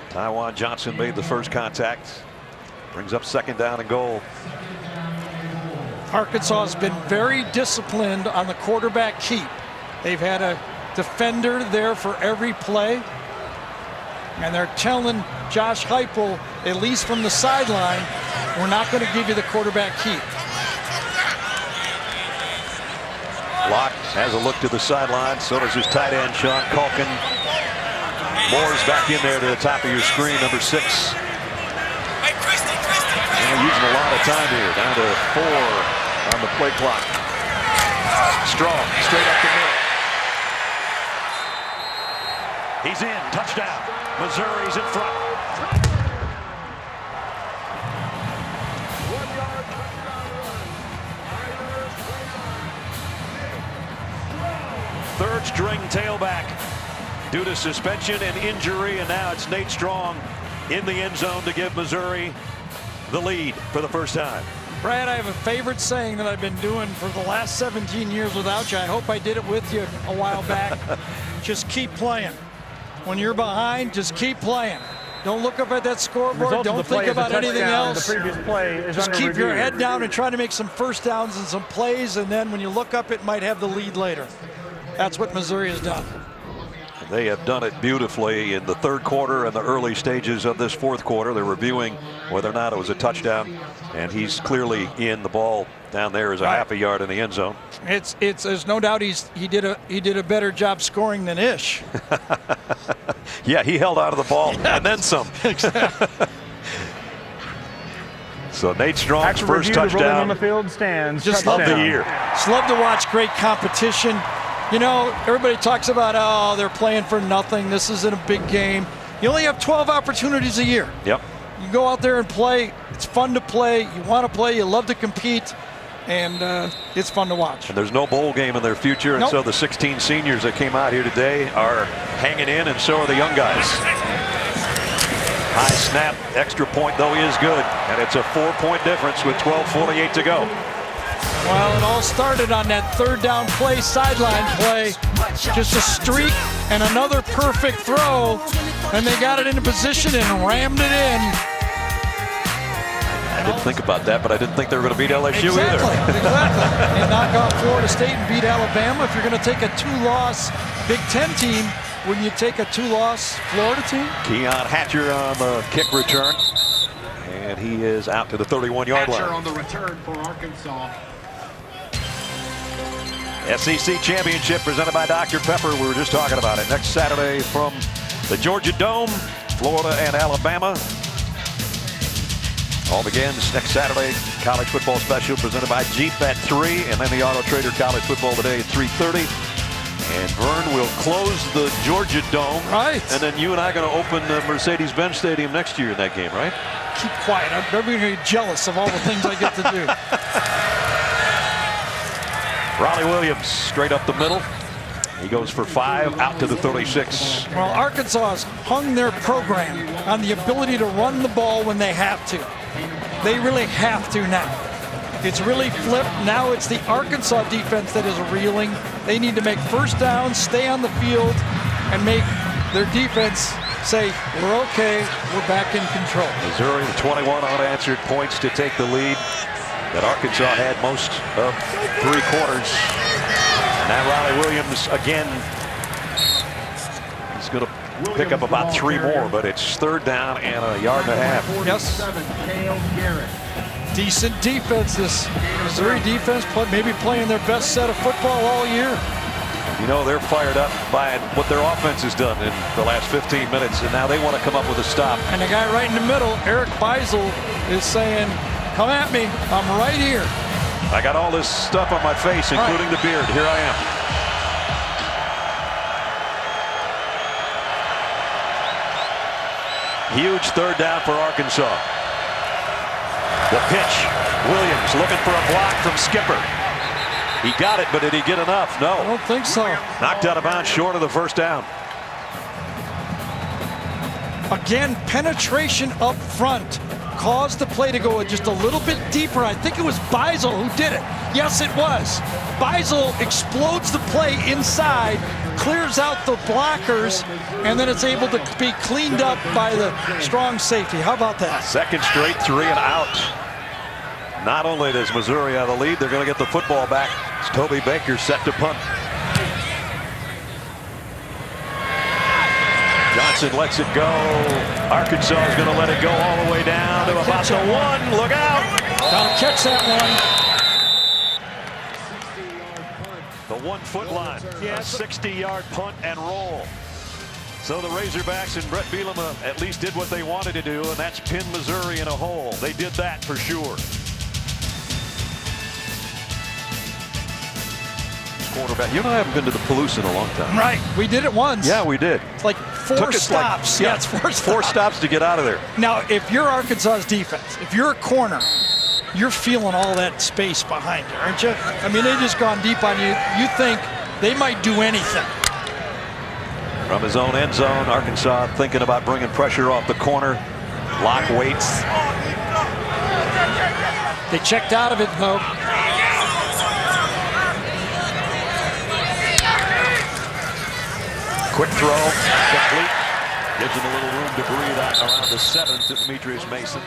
Tywan Johnson made the first contact. Brings up 2nd down and goal. Arkansas has been very disciplined on the quarterback keep. They've had a defender there for every play. And they're telling Josh Heupel, at least from the sideline, we're not going to give you the quarterback keep. Locke has a look to the sideline. So does his tight end, Sean Culkin. Moore's back in there to the top of your screen, number 6. And using a lot of time here, down to 4 on the play clock. Strong, straight up the middle. He's in, touchdown. Missouri's in front. Third string tailback due to suspension and injury, and now it's Nate Strong in the end zone to give Missouri the lead for the first time. Brad, I have a favorite saying that I've been doing for the last 17 years without you. I hope I did it with you a while back. Just keep playing. When you're behind, just keep playing. Don't look up at that scoreboard. Don't think about anything else. The previous play is just under keep review. your head down and try to make some first downs and some plays, and then when you look up, it might have the lead later. That's what Missouri has done. They have done it beautifully in the 3rd quarter and the early stages of this 4th quarter. They're reviewing whether or not it was a touchdown, and he's clearly in. The ball down there is a half a yard in the end zone. There's no doubt he did a better job scoring than Ish. Yeah, he held out of the ball and then some. Exactly. So Nate Strong's After first review, the rolling on touchdown the field stands. Just of touchdown. the year. Just love to watch great competition. You know, everybody talks about, oh, they're playing for nothing. This isn't a big game. You only have 12 opportunities a year. Yep. You go out there and play. It's fun to play. You want to play. You love to compete. And it's fun to watch. And there's no bowl game in their future. And Nope. so the 16 seniors that came out here today are hanging in, and so are the young guys. High snap, extra point though is good. And it's a 4-point difference with 12:48 to go. Well, it all started on that 3rd down play, sideline play. Just a streak and another perfect throw. And they got it into position and rammed it in. I didn't think about that, but I didn't think they were going to beat LSU either. Exactly. And knock off Florida State and beat Alabama. If you're going to take a 2-loss Big Ten team when you take a 2-loss Florida team? Keon Hatcher on the kick return. And he is out to the 31-yard line. Hatcher on the return for Arkansas. SEC Championship presented by Dr. Pepper. We were just talking about it. Next Saturday from the Georgia Dome, Florida and Alabama. All begins next Saturday. College football special presented by Jeep at 3. And then the Auto Trader College Football Today at 3:30. And Vern will close the Georgia Dome. Right. And then you and I are going to open the Mercedes-Benz Stadium next year in that game, right? Keep quiet. I'm going to get jealous of all the things I get to do. Ronnie Williams straight up the middle. He goes for 5 out to the 36. Well, Arkansas has hung their program on the ability to run the ball when they have to. They really have to now. It's really flipped. Now it's the Arkansas defense that is reeling. They need to make first downs, stay on the field, and make their defense say, we're okay, we're back in control. Missouri with 21 unanswered points to take the lead that Arkansas had most of 3 quarters. And now Ronnie Williams again. He's going to pick up about 3 more, but it's 3rd down and a yard and a half. Yes. Decent defense. This Missouri defense maybe playing their best set of football all year. You know, they're fired up by what their offense has done in the last 15 minutes, and now they want to come up with a stop. And the guy right in the middle, Eric Beisel, is saying, come at me, I'm right here. I got all this stuff on my face, including the beard. Here I am. Huge 3rd down for Arkansas. The pitch. Williams looking for a block from Skipper. He got it, but did he get enough? No. I don't think so. Knocked out of bounds short of the 1st down. Again, penetration up front caused the play to go just a little bit deeper. I think it was Beisel who did it. Yes, it was. Beisel explodes the play inside, clears out the blockers, and then it's able to be cleaned up by the strong safety. How about that? 2nd straight 3 and out. Not only does Missouri have the lead, they're going to get the football back. It's Toby Baker set to punt. Johnson lets it go. Arkansas is going to let it go all the way down to about the 1. Look out. Gotta catch that one. The 1-foot line. A 60-yard punt and roll. So the Razorbacks and Brett Bielema at least did what they wanted to do, and that's pin Missouri in a hole. They did that for sure. Quarterback. You and I haven't been to the Palouse in a long time. Right. We did it once. Yeah, we did. It's like 4 stops. Like, it's 4 stops. 4 stops to get out of there. Now, if you're Arkansas's defense, if you're a corner, you're feeling all that space behind you, aren't you? I mean, they just gone deep on you. You think they might do anything. From his own end zone, Arkansas thinking about bringing pressure off the corner. Locke waits. They checked out of it, though. Quick throw, complete. Gives him a little room to breathe out around the 7 to Demetrius Mason.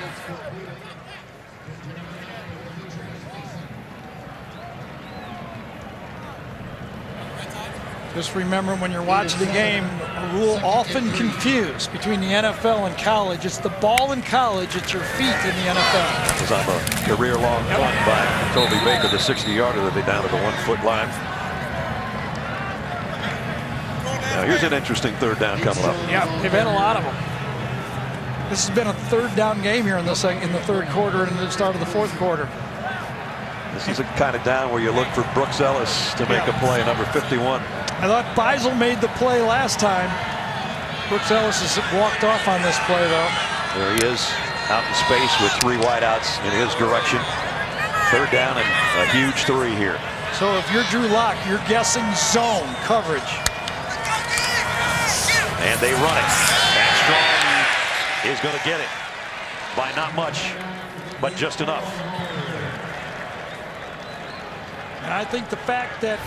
Just remember, when you're watching the game, a rule often confused between the NFL and college. It's the ball in college, it's your feet in the NFL. It was on a career-long punt by Toby Baker, the 60-yarder that they down to the 1-foot line. Now here's an interesting 3rd down coming up. Yeah, they've had a lot of them. This has been a 3rd down game here in the 3rd quarter and the start of the 4th quarter. This is a kind of down where you look for Brooks Ellis to make a play, number 51. I thought Beisel made the play last time. Brooks Ellis has walked off on this play, though. There he is, out in space with 3 wideouts in his direction. 3rd down and a huge 3 here. So if you're Drew Lock, you're guessing zone coverage. And they run it. And Strong is going to get it by not much, but just enough. And I think the fact that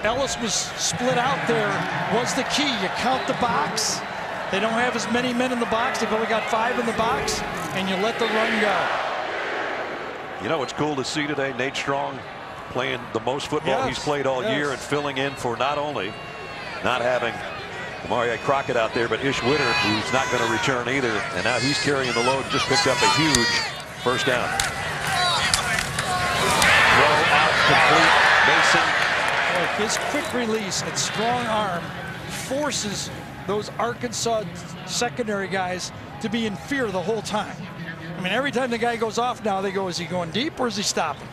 Ellis was split out there was the key. You count the box. They don't have as many men in the box. They've only got 5 in the box, and you let the run go. You know what's cool to see today? Nate Strong playing the most football he's played all year and filling in for not only not having Mario Crockett out there, but Ish Witter, who's not going to return either, and now he's carrying the load, just picked up a huge first down. Throw out complete. Mason. His quick release and strong arm forces those Arkansas secondary guys to be in fear the whole time. I mean, every time the guy goes off now, they go, is he going deep or is he stopping?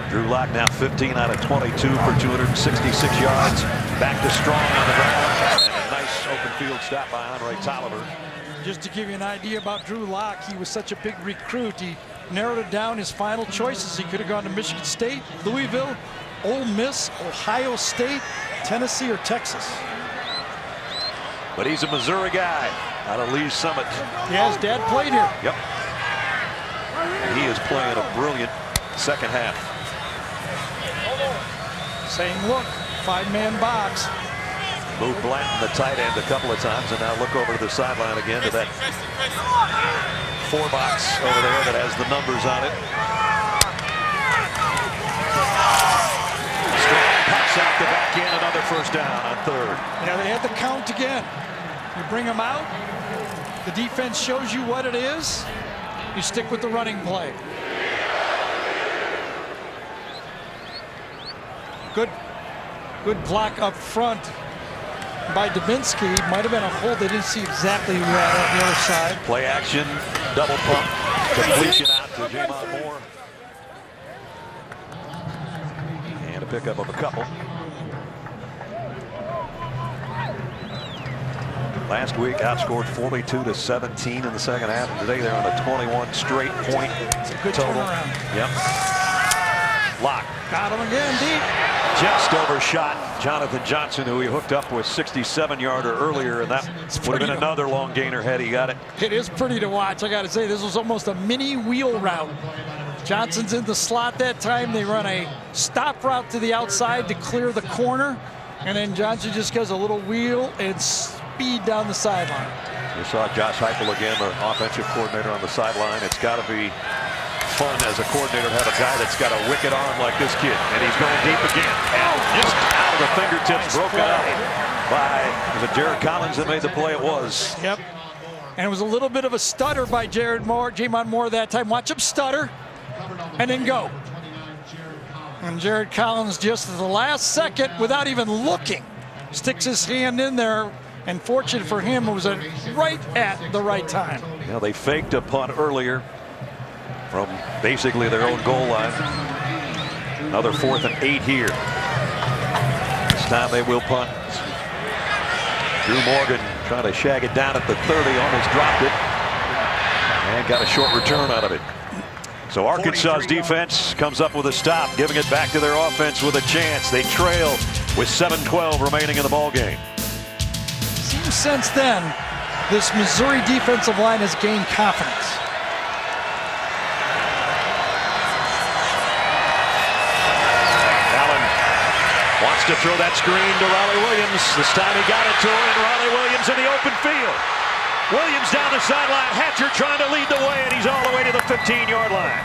Drew Lock now 15 out of 22 for 266 yards. Back to Strong on the ground. And a nice open field stop by Andre Tolliver. Just to give you an idea about Drew Lock, he was such a big recruit. He narrowed it down. His final choices, he could have gone to Michigan State, Louisville, Ole Miss, Ohio State, Tennessee, or Texas. But he's a Missouri guy out of Lee's Summit. Yeah, his dad played here. Yep. And he is playing a brilliant second half. Same look, 5-man box. Moved Blanton, the tight end, a couple of times, and now look over to the sideline again to that 4-box over there that has the numbers on it. Strong pops out the back end, another first down on third. Yeah, they had the count again. You bring them out, the defense shows you what it is, you stick with the running play. Good block up front by Dubinsky. Might have been a hold. They didn't see exactly who had on the other side. Play action, double pump, completion out to Jamon Moore. And a pickup of a couple. Last week outscored 42-17 in the second half. And today they're on a 21 straight point Good total. turnaround. Yep. Lock. Got him again deep. Just overshot Jonathan Johnson, who he hooked up with 67-yarder earlier, and that would have been another long gainer had he got it. It is pretty to watch. I got to say, this was almost a mini wheel route. Johnson's in the slot that time. They run a stop route to the outside to clear the corner, and then Johnson just does a little wheel and speed down the sideline. You saw Josh Heupel again, the offensive coordinator, on the sideline. It's got to be fun as a coordinator to have a guy that's got a wicked arm like this kid, and he's going deep again, and just out of the fingertips, broken up by, was it Jared Collins that made the play? It was. Yep. And it was a little bit of a stutter by Jamon Moore that time. Watch him stutter and then go. And Jared Collins, just at the last second, without even looking, sticks his hand in there. And fortunate for him, it was right at the right time. You know, they faked a punt earlier from basically their own goal line. Another 4th and 8 here. This time they will punt. Drew Morgan trying to shag it down at the 30, almost dropped it, and got a short return out of it. So Arkansas's defense comes up with a stop, giving it back to their offense with a chance. They trail with 7:12 remaining in the ball game. Seems since then, this Missouri defensive line has gained confidence. Wants to throw that screen to Raleigh Williams. This time he got it to her, and Raleigh Williams in the open field. Williams down the sideline. Hatcher trying to lead the way, and he's all the way to the 15-yard line.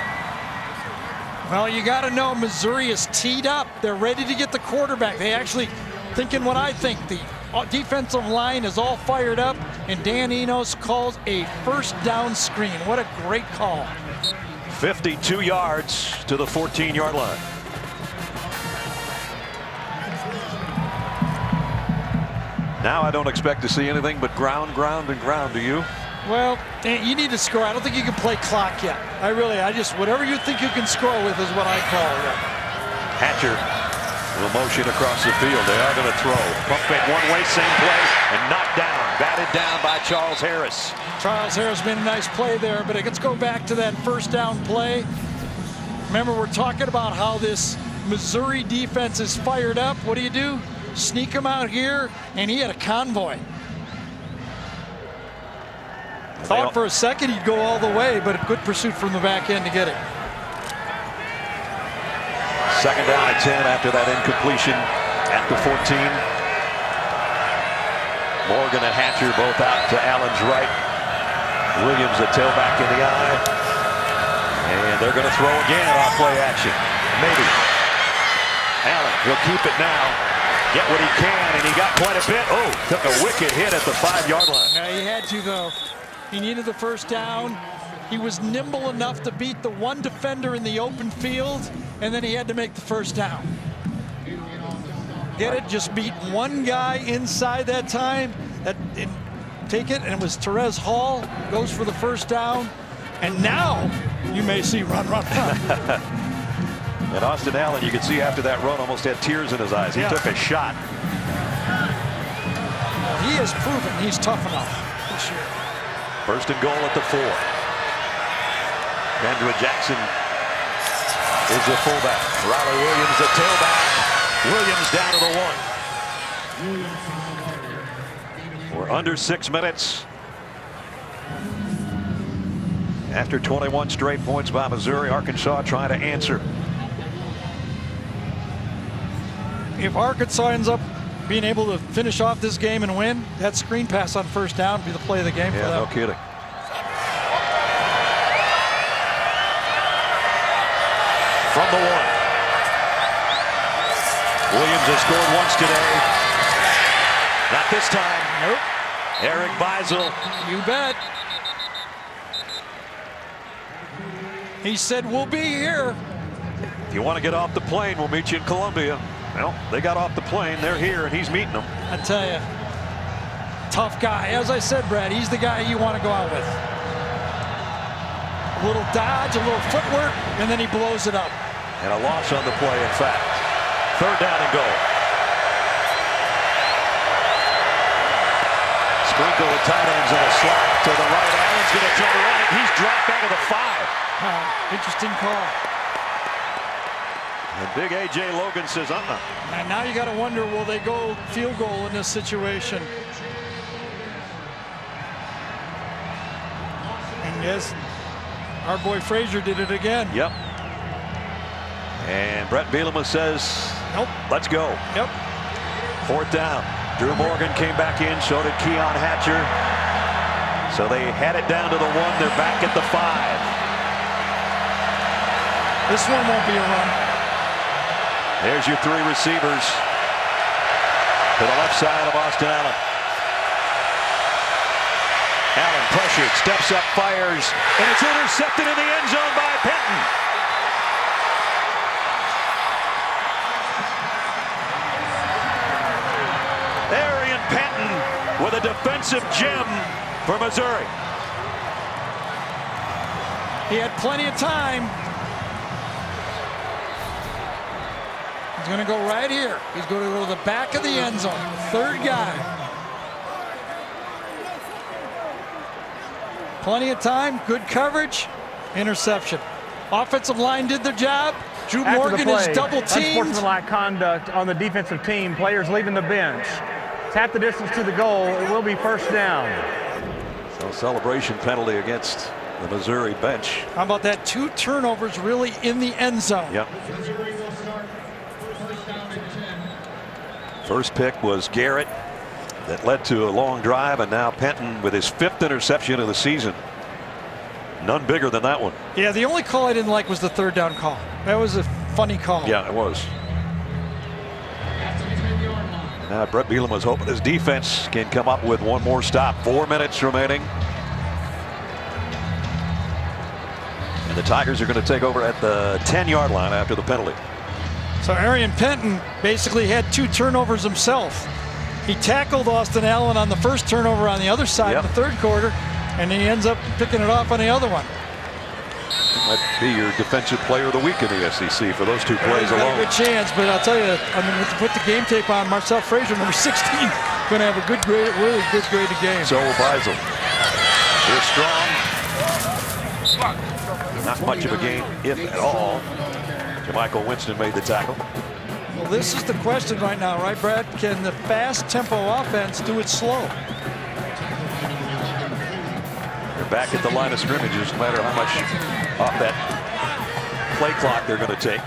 Well, you got to know Missouri is teed up. They're ready to get the quarterback. They actually thinking what I think. The defensive line is all fired up, and Dan Enos calls a first down screen. What a great call. 52 yards to the 14-yard line. Now I don't expect to see anything but ground, and ground. Do you? Well, you need to score. I don't think you can play clock yet. I just, whatever you think you can score with is what I call it. Hatcher will motion across the field. They are going to throw. Pump fake one way, same play, and knocked down. Batted down by Charles Harris. Charles Harris made a nice play there, but let's go back to that first down play. Remember, we're talking about how this Missouri defense is fired up. What do? Sneak him out here, and he had a convoy. Thought for a second he'd go all the way, but a good pursuit from the back end to get it. Second down at 10 after that incompletion at the 14. Morgan and Hatcher both out to Allen's right. Williams, a tailback in the eye. And they're going to throw again off play action. Maybe. Allen will keep it now. get what he can, and he got quite a bit. Oh, took a wicked hit at the 5-yard line. Yeah, he had to, though. He needed the first down. He was nimble enough to beat the one defender in the open field, and then he had to make the first down. Get it? Just beat one guy inside that time. Take it, and it was Therese Hall goes for the first down. And now you may see run. And Austin Allen, you could see after that run, almost had tears in his eyes. He took a shot. Well, he has proven he's tough enough this year. First and goal at the 4. Kendra Jackson is the fullback. Riley Williams the tailback. Williams down to the 1. We're under 6 minutes. After 21 straight points by Missouri, Arkansas trying to answer. If Arkansas ends up being able to finish off this game and win, that screen pass on first down would be the play of the game for them. Yeah, no kidding. From the 1. Williams has scored once today. Not this time. Nope. Eric Beisel. You bet. He said, we'll be here. If you want to get off the plane, we'll meet you in Columbia. Well, they got off the plane. They're here, and he's meeting them. I tell you, tough guy. As I said, Brad, he's the guy you want to go out with. A little dodge, a little footwork, and then he blows it up. And a loss on the play, in fact. Third down and goal. Sprinkle with tight ends in a slot to the right. Allen's going to turn around. He's dropped out of the 5. Interesting call. And big A.J. Logan says, And now you got to wonder, will they go field goal in this situation? And yes, our boy Frazier did it again. Yep. And Brett Bielema says, nope. Let's go. Yep. Fourth down. Drew Morgan came back in. So did Keon Hatcher. So they had it down to the 1. They're back at the 5. This one won't be a run. There's your 3 receivers to the left side of Austin Allen. Allen pressured, steps up, fires, and it's intercepted in the end zone by Penton. Arian Penton with a defensive gem for Missouri. He had plenty of time. He's going to go right here. He's going to go to the back of the end zone. Third guy. Plenty of time. Good coverage. Interception. Offensive line did their job. Drew Morgan is double teamed. Unsportsmanlike conduct on the defensive team. Players leaving the bench. It's half the distance to the goal. It will be first down. So celebration penalty against the Missouri bench. How about that? 2 turnovers really in the end zone. Yep. First pick was Garrett. That led to a long drive, and now Penton with his 5th interception of the season. None bigger than that one. Yeah, the only call I didn't like was the third down call. That was a funny call. Yeah, it was. Now Brett Bielema was hoping his defense can come up with one more stop. 4 minutes remaining. And the Tigers are going to take over at the 10-yard line after the penalty. So Arian Penton basically had 2 turnovers himself. He tackled Austin Allen on the first turnover on the other side in the third quarter, and he ends up picking it off on the other one. Might be your defensive player of the week in the SEC for those 2 plays alone. Got a good chance, but I'll tell you, I mean, with the game tape on, Marcel Frazier, number 16, going to have a good grade, really good grade of game. So will Beisel. They're strong. Not much of a game, if at all. Michael Winston made the tackle. Well, this is the question right now, right, Brad? Can the fast tempo offense do it slow? They're back at the line of scrimmages, no matter how much off that play clock they're going to take.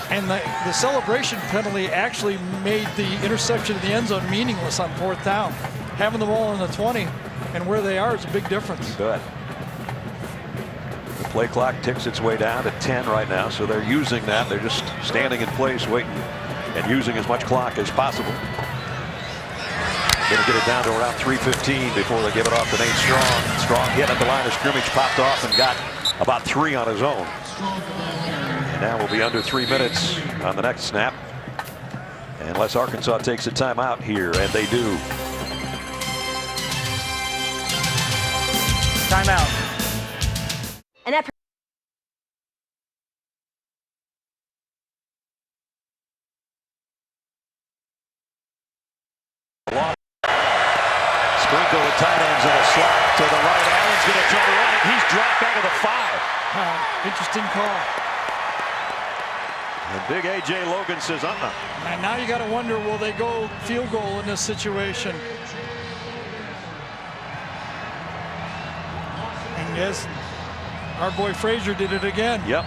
And the celebration penalty actually made the interception of the end zone meaningless on 4th down. Having the ball in the 20 and where they are is a big difference. You bet. The play clock ticks its way down to 10 right now, so they're using that. They're just standing in place waiting and using as much clock as possible. Going to get it down to around 3:15 before they give it off to Nate Strong. Strong hit at the line of scrimmage, popped off and got about 3 on his own. And now we'll be under 3 minutes on the next snap, unless Arkansas takes a timeout here, and they do. Timeout. And that Sprinkle the tight ends in a slot to the right. Allen's going to try to run it. He's dropped back at the 5. Interesting call. And big A.J. Logan says, And now you got to wonder, will they go field goal in this situation? And yes, our boy Frazier did it again. Yep.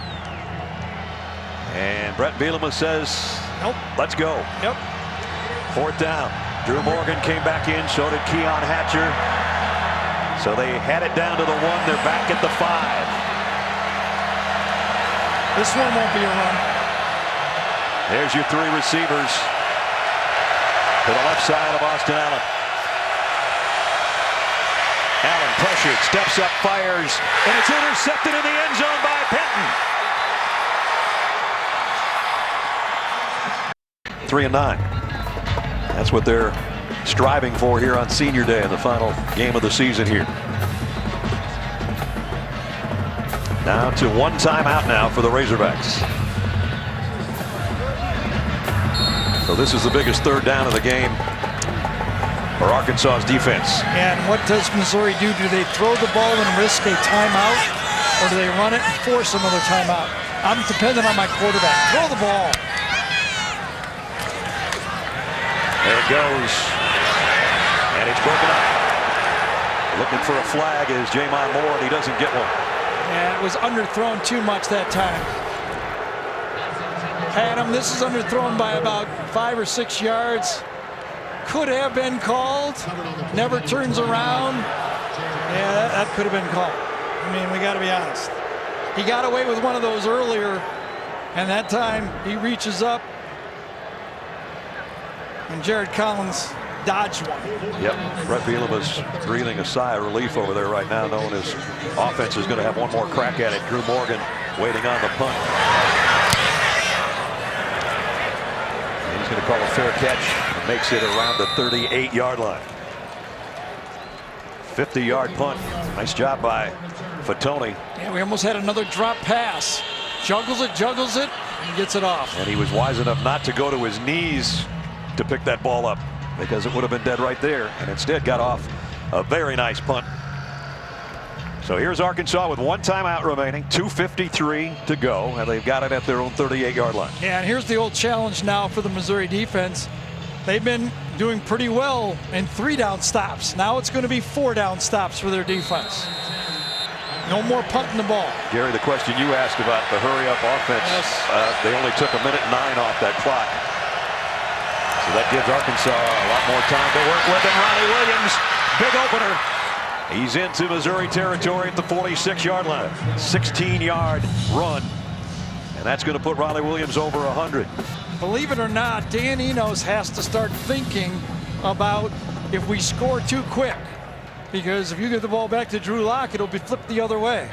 And Brett Bielema says, Nope. Let's go. Yep. 4th down. Drew Morgan came back in, so did Keon Hatcher. So they had it down to the 1. They're back at the 5. This one won't be a run. There's your 3 receivers to the left side of Austin Allen. Allen pressured, steps up, fires, and it's intercepted in the end zone by Penton. 3 and 9. That's what they're striving for here on Senior Day in the final game of the season here. Now to 1 timeout now for the Razorbacks. So this is the biggest 3rd down of the game for Arkansas's defense. And what does Missouri do? Do they throw the ball and risk a timeout, or do they run it and force another timeout? I'm dependent on my quarterback. Throw the ball. There it goes. And it's broken up. Looking for a flag is Jamon Moore, and he doesn't get one. And it was underthrown too much that time. Adam, this is underthrown by about 5 or 6 yards. Could have been called. Never turns around. Yeah, that could have been called. I mean, we got to be honest. He got away with one of those earlier, and that time he reaches up, and Jared Collins dodged one. Yep, Brett Bielema's breathing a sigh of relief over there right now, knowing his offense is going to have one more crack at it. Drew Morgan waiting on the punt. And he's going to call a fair catch and makes it around the 38-yard line. 50-yard punt. Nice job by Fatoni. Yeah, we almost had another drop pass. Juggles it, and gets it off. And he was wise enough not to go to his knees to pick that ball up, because it would have been dead right there, and instead got off a very nice punt. So here's Arkansas with 1 timeout remaining, 2:53 to go, and they've got it at their own 38-yard line. Yeah, and here's the old challenge now for the Missouri defense. They've been doing pretty well in 3-down stops. Now it's going to be 4-down stops for their defense. No more punting the ball. Gary, the question you asked about the hurry-up offense, yes. They only took 1:09 off that clock. So that gives Arkansas a lot more time to work with. And Ronnie Williams, big opener. He's into Missouri territory at the 46-yard line. 16-yard run. And that's going to put Ronnie Williams over 100. Believe it or not, Dan Enos has to start thinking about if we score too quick. Because if you get the ball back to Drew Lock, it'll be flipped the other way.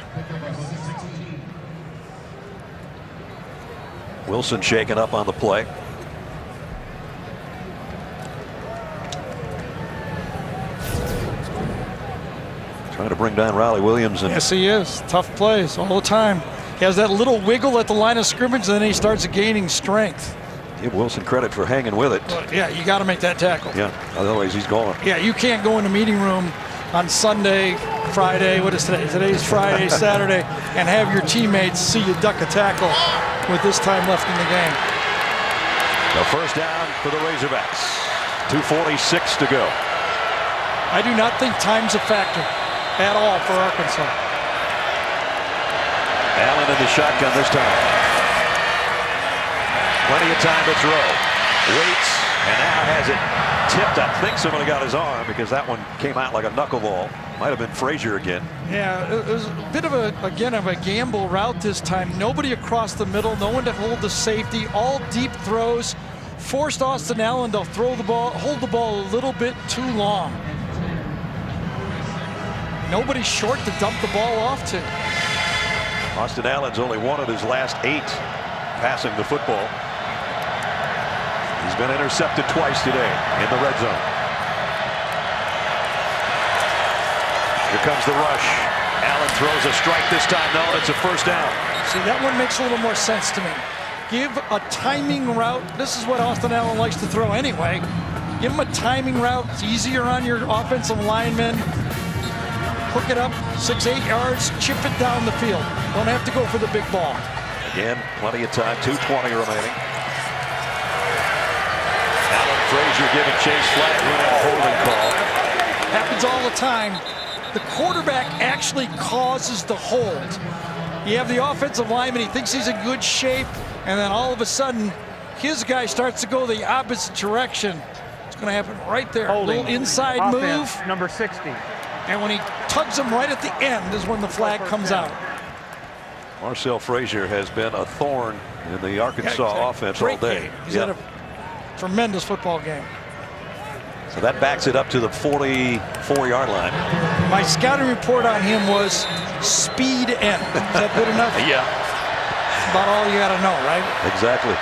Wilson shaken up on the play. Trying to bring down Riley Williams. And yes, he is. Tough plays all the time. He has that little wiggle at the line of scrimmage, and then he starts gaining strength. give Wilson credit for hanging with it. But yeah, you got to make that tackle. Yeah, otherwise he's gone. Yeah, you can't go in the meeting room on Sunday, Friday, what is today? Today's Friday, Saturday, and have your teammates see you duck a tackle with this time left in the game. The first down for the Razorbacks. 2:46 to go. I do not think time's a factor at all for Arkansas. Allen in the shotgun this time. Plenty of time to throw. Waits, and now has it tipped. I think somebody got his arm because that one came out like a knuckleball. Might have been Frazier again. Yeah, it was a bit of a gamble route this time. Nobody across the middle, no one to hold the safety, all deep throws. forced Austin Allen to throw the ball, hold the ball a little bit too long. Nobody short to dump the ball off to. Austin Allen's only one of his last 8 passing the football. He's been intercepted twice today in the red zone. Here comes the rush. Allen throws a strike this time. No, it's a first down. See, that one makes a little more sense to me. Give a timing route. This is what Austin Allen likes to throw anyway. Give him a timing route. It's easier on your offensive linemen. Hook it up 6-8 yards, chip it down the field. Don't have to go for the big ball. Again, plenty of time. 2:20 remaining. Alan Frazier giving Chase flag, a holding call. Happens all the time. The quarterback actually causes the hold. You have the offensive lineman, he thinks he's in good shape, and then all of a sudden, his guy starts to go the opposite direction. It's going to happen right there. Holding. A little inside Offense, move. number 60. And when he tugs him right at the end is when the flag comes out. Marcel Frazier has been a thorn in the Arkansas offense all day. Game. He's had a tremendous football game. So that backs it up to the 44-yard line. My scouting report on him was speed end. Is that good enough? Yeah. That's about all you got to know, right? Exactly.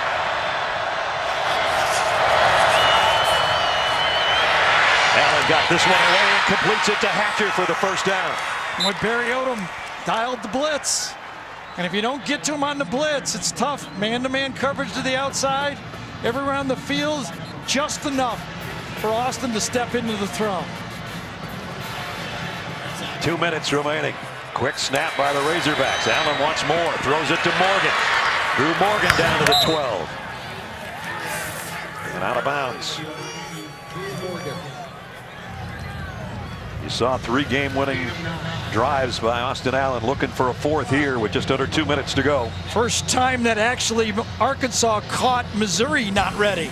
Allen got this one away and completes it to Hatcher for the first down. When Barry Odom dialed the blitz. And if you don't get to him on the blitz, it's tough. Man-to-man coverage to the outside. Everywhere on the field, just enough for Austin to step into the throw. 2 minutes remaining. Quick snap by the Razorbacks. Allen wants more. Throws it to Morgan. Drew Morgan down to the 12. And out of bounds. You saw 3 game-winning drives by Austin Allen, looking for a 4th here with just under 2 minutes to go. First time that actually Arkansas caught Missouri not ready.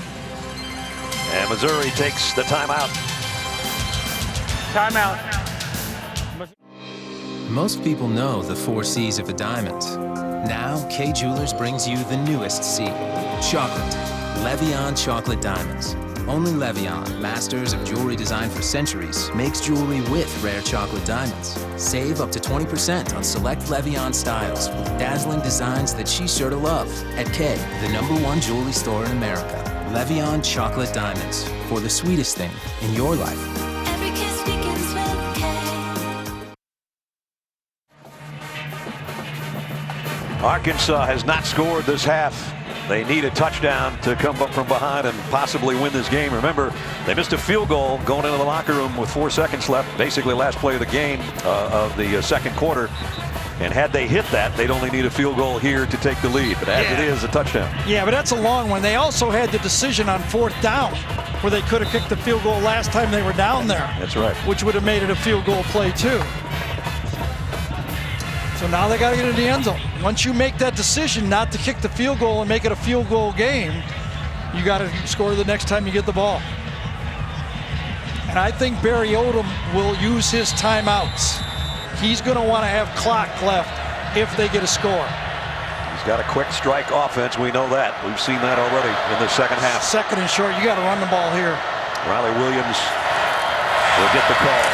And Missouri takes the timeout. Timeout. Most people know the 4 C's of a diamond. Now, Kay Jewelers brings you the newest C, chocolate. Levion Chocolate Diamonds. Only Levion, masters of jewelry designed for centuries, makes jewelry with rare chocolate diamonds. Save up to 20% on select Levion styles with dazzling designs that she's sure to love. At Kay, the #1 jewelry store in America. Levion Chocolate Diamonds, for the sweetest thing in your life. Every kiss begins with K. Arkansas has not scored this half. They need a touchdown to come up from behind and possibly win this game. Remember, they missed a field goal going into the locker room with 4 seconds left, basically last play of the game of the second quarter. And had they hit that, they'd only need a field goal here to take the lead. But as it is, a touchdown. Yeah, but that's a long one. They also had the decision on 4th down where they could have kicked the field goal last time they were down there. That's right. Which would have made it a field goal play too. So now they got to get into the end zone. Once you make that decision not to kick the field goal and make it a field goal game, you got to score the next time you get the ball. And I think Barry Odom will use his timeouts. He's going to want to have clock left if they get a score. He's got a quick strike offense. We know that. We've seen that already in the second half. Second and short. You got to run the ball here. Riley Williams will get the call.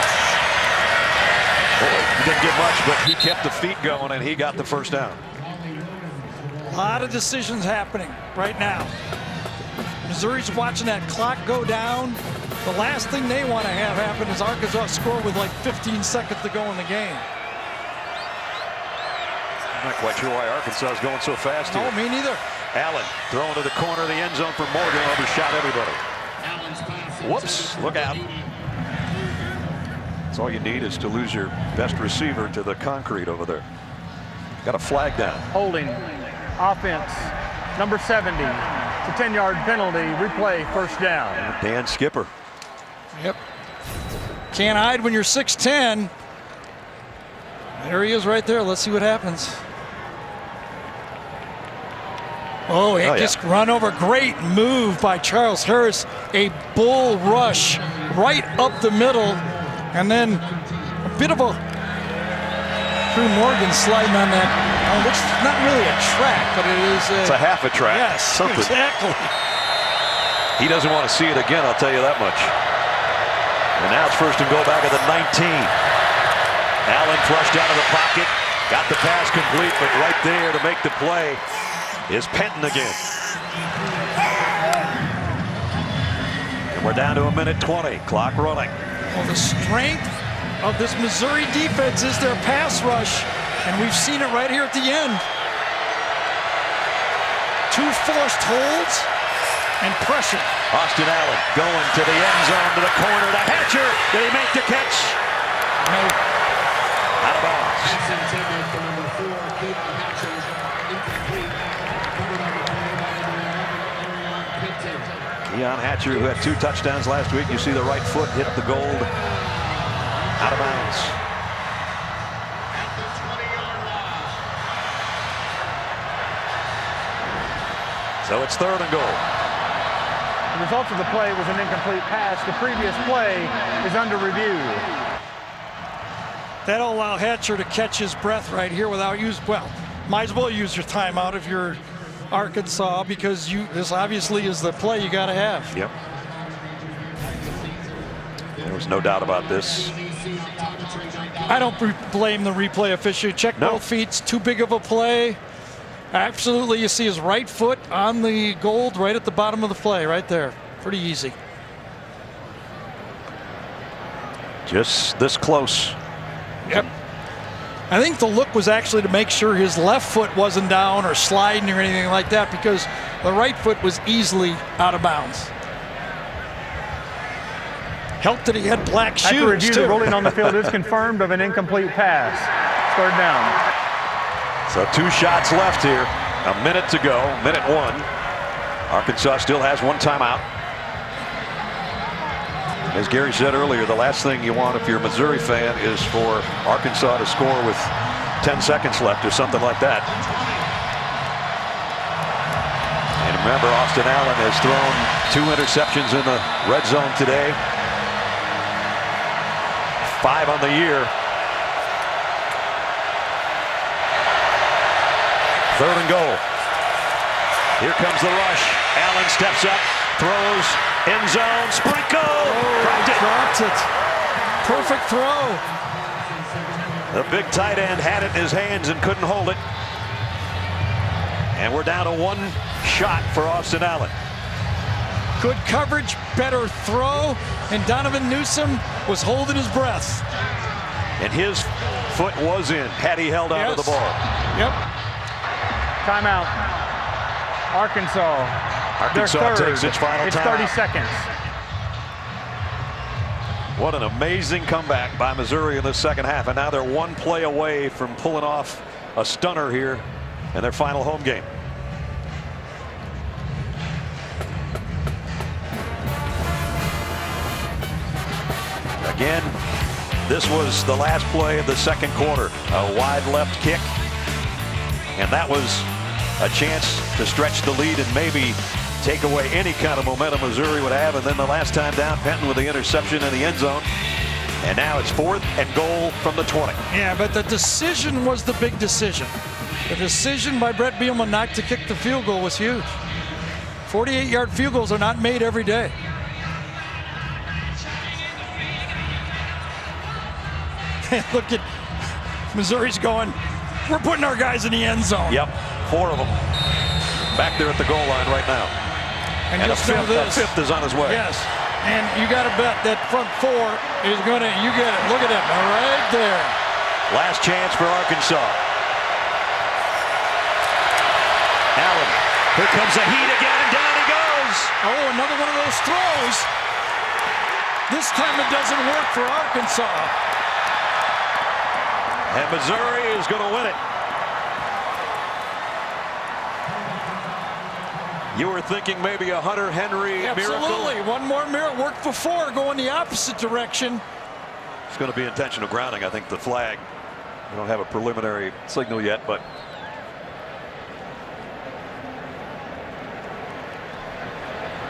He didn't get much, but he kept the feet going and he got the first down. A lot of decisions happening right now. Missouri's watching that clock go down. The last thing they want to have happen is Arkansas score with like 15 seconds to go in the game. I'm not quite sure why Arkansas is going so fast here. No, me neither. Allen throwing to the corner of the end zone for Morgan, overshot everybody. Whoops, look out. That's all you need is to lose your best receiver to the concrete over there. Got a flag down. Holding. Offense. Number 70. It's a 10-yard penalty. Replay, first down. Dan Skipper. Yep. Can't hide when you're 6'10". There he is right there. Let's see what happens. Oh, it just run over. Great move by Charles Harris. A bull rush right up the middle. And then a bit of a Drew Morgan sliding on that. Which is not really a track, but it is it's a half a track. Yes, something. Exactly. He doesn't want to see it again, I'll tell you that much. And now it's first and goal back at the 19. Allen flushed out of the pocket. Got the pass complete, but right there to make the play is Penton again. And we're down to a minute 20. Clock running. Well, the strength of this Missouri defense is their pass rush, and we've seen it right here at the end. 2 forced holds and pressure. Austin Allen going to the end zone, to the corner to Hatcher. Did he make the catch? No. Out of bounds. Pass intended for number 4, Keaton Hatcher, incomplete. Covered on the play by number 11, Arion Pinton. Keon Hatcher, who had 2 touchdowns last week. You see the right foot hit the gold. Out of bounds. At the 20-yard line. So it's third and goal. The result of the play was an incomplete pass. The previous play is under review. That'll allow Hatcher to catch his breath right here without might as well use your timeout if you're Arkansas, because this obviously is the play you got to have. Yep. There was no doubt about this. I don't blame the replay official. Check both feet. It's too big of a play. Absolutely, you see his right foot on the gold right at the bottom of the play, right there. Pretty easy. Just this close. Yep. I think the look was actually to make sure his left foot wasn't down or sliding or anything like that, because the right foot was easily out of bounds. Helped that he had black shoes. After review, too. the ruling on the field is confirmed of an incomplete pass. Third down. So 2 shots left here. A minute to go. Minute 1. Arkansas still has 1 timeout. As Gary said earlier, the last thing you want if you're a Missouri fan is for Arkansas to score with 10 seconds left or something like that. And remember, Austin Allen has thrown 2 interceptions in the red zone today. 5 on the year. Third and goal. Here comes the rush. Allen steps up, throws, end zone, sprinkle. Dropped it. Perfect throw. The big tight end had it in his hands and couldn't hold it. And we're down to 1 shot for Austin Allen. Good coverage, better throw, and Donovan Newsom was holding his breath. And his foot was in had he held onto the ball. Yep. Timeout. Arkansas. Arkansas takes its final It's timeout. 30 seconds. What an amazing comeback by Missouri in the second half. And now they're 1 play away from pulling off a stunner here in their final home game. Again, this was the last play of the second quarter. A wide left kick. And that was a chance to stretch the lead and maybe take away any kind of momentum Missouri would have. And then the last time down, Penton with the interception in the end zone. And now it's 4th and goal from the 20. Yeah, but the decision was the big decision. The decision by Brett Bielema not to kick the field goal was huge. 48-yard field goals are not made every day. Look at Missouri's going, we're putting our guys in the end zone. Yep, 4 of them back there at the goal line right now. And a just know this. fifth is on his way. Yes, and you got to bet that front 4 is going to, you get it. Look at it right there. Last chance for Arkansas. Allen, here comes the heat again, and down he goes. Oh, another one of those throws. This time it doesn't work for Arkansas. And Missouri is going to win it. You were thinking maybe a Hunter Henry miracle? Absolutely. One more miracle. Worked before, going the opposite direction. It's going to be intentional grounding. I think the flag. We don't have a preliminary signal yet, but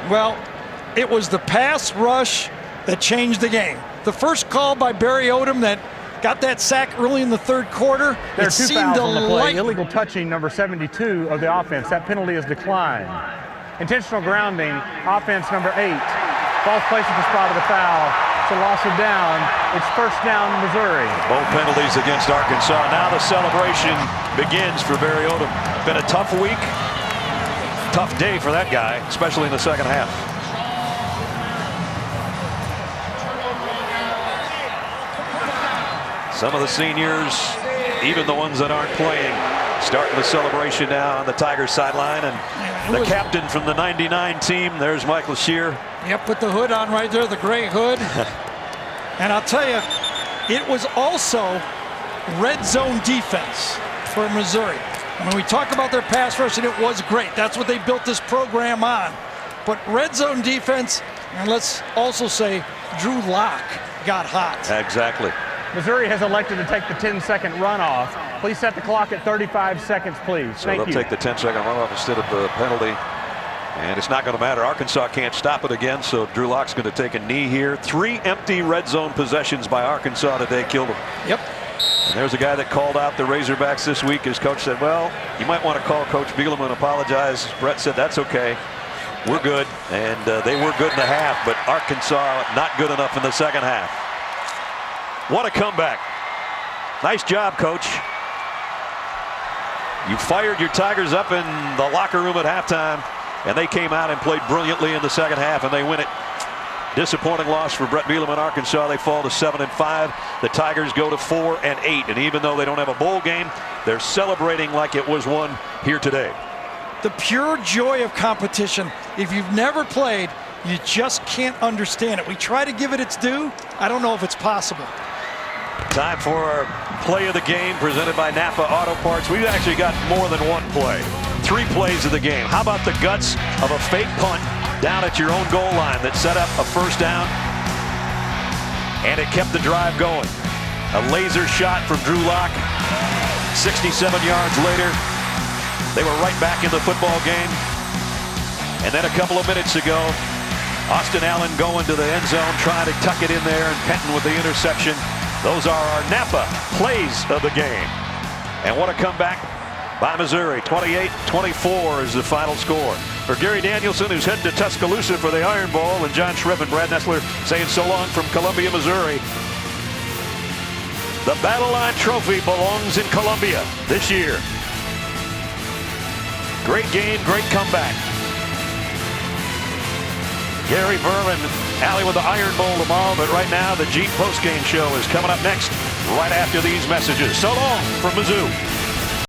well, it was the pass rush that changed the game. The first call by Barry Odom that got that sack early in the third quarter. There are it 2 seemed fouls to on the play. light. Illegal touching, number 72 of the offense. That penalty is declined. Intentional grounding, offense number 8. Ball's placed at the spot of the foul. It's a loss of down. It's first down, Missouri. Both penalties against Arkansas. Now the celebration begins for Barry Odom. Been a tough week, tough day for that guy, especially in the second half. Some of the seniors, even the ones that aren't playing, starting the celebration now on the Tigers sideline. And the captain from the '99 team, there's Mike LeShear. Yep, put the hood on right there, the gray hood. And I'll tell you, it was also red zone defense for Missouri. When we talk about their pass rush, and it was great. That's what they built this program on. But red zone defense, and let's also say Drew Lock got hot. Exactly. Missouri has elected to take the 10-second runoff. Please set the clock at 35 seconds, please. So they'll take the 10-second runoff instead of the penalty. And it's not going to matter. Arkansas can't stop it again, so Drew Lock's going to take a knee here. 3 empty red zone possessions by Arkansas today killed them. Yep. And there's a guy that called out the Razorbacks this week. His coach said, well, you might want to call Coach Bielema and apologize. Brett said, that's okay. We're good. And they were good in the half, but Arkansas not good enough in the second half. What a comeback. Nice job, Coach. You fired your Tigers up in the locker room at halftime, and they came out and played brilliantly in the second half, and they win it. Disappointing loss for Brett Bielema and Arkansas. They fall to 7-5. The Tigers go to 4-8, and even though they don't have a bowl game, they're celebrating like it was one here today. The pure joy of competition. If you've never played, you just can't understand it. We try to give it its due. I don't know if it's possible. Time for our play of the game presented by Napa Auto Parts. We've actually got more than one play. 3 plays of the game. How about the guts of a fake punt down at your own goal line that set up a first down, and it kept the drive going. A laser shot from Drew Lock. 67 yards later, they were right back in the football game. And then a couple of minutes ago, Austin Allen going to the end zone, trying to tuck it in there, and Penton with the interception. Those are our Napa plays of the game. And what a comeback by Missouri. 28-24 is the final score. For Gary Danielson, who's heading to Tuscaloosa for the Iron Bowl, and John Schripp and Brad Nessler saying so long from Columbia, Missouri. The Battle Line Trophy belongs in Columbia this year. Great game, great comeback. Gary Berman, Allie with the Iron Bowl tomorrow, but right now the Jeep postgame show is coming up next, right after these messages. So long from Mizzou.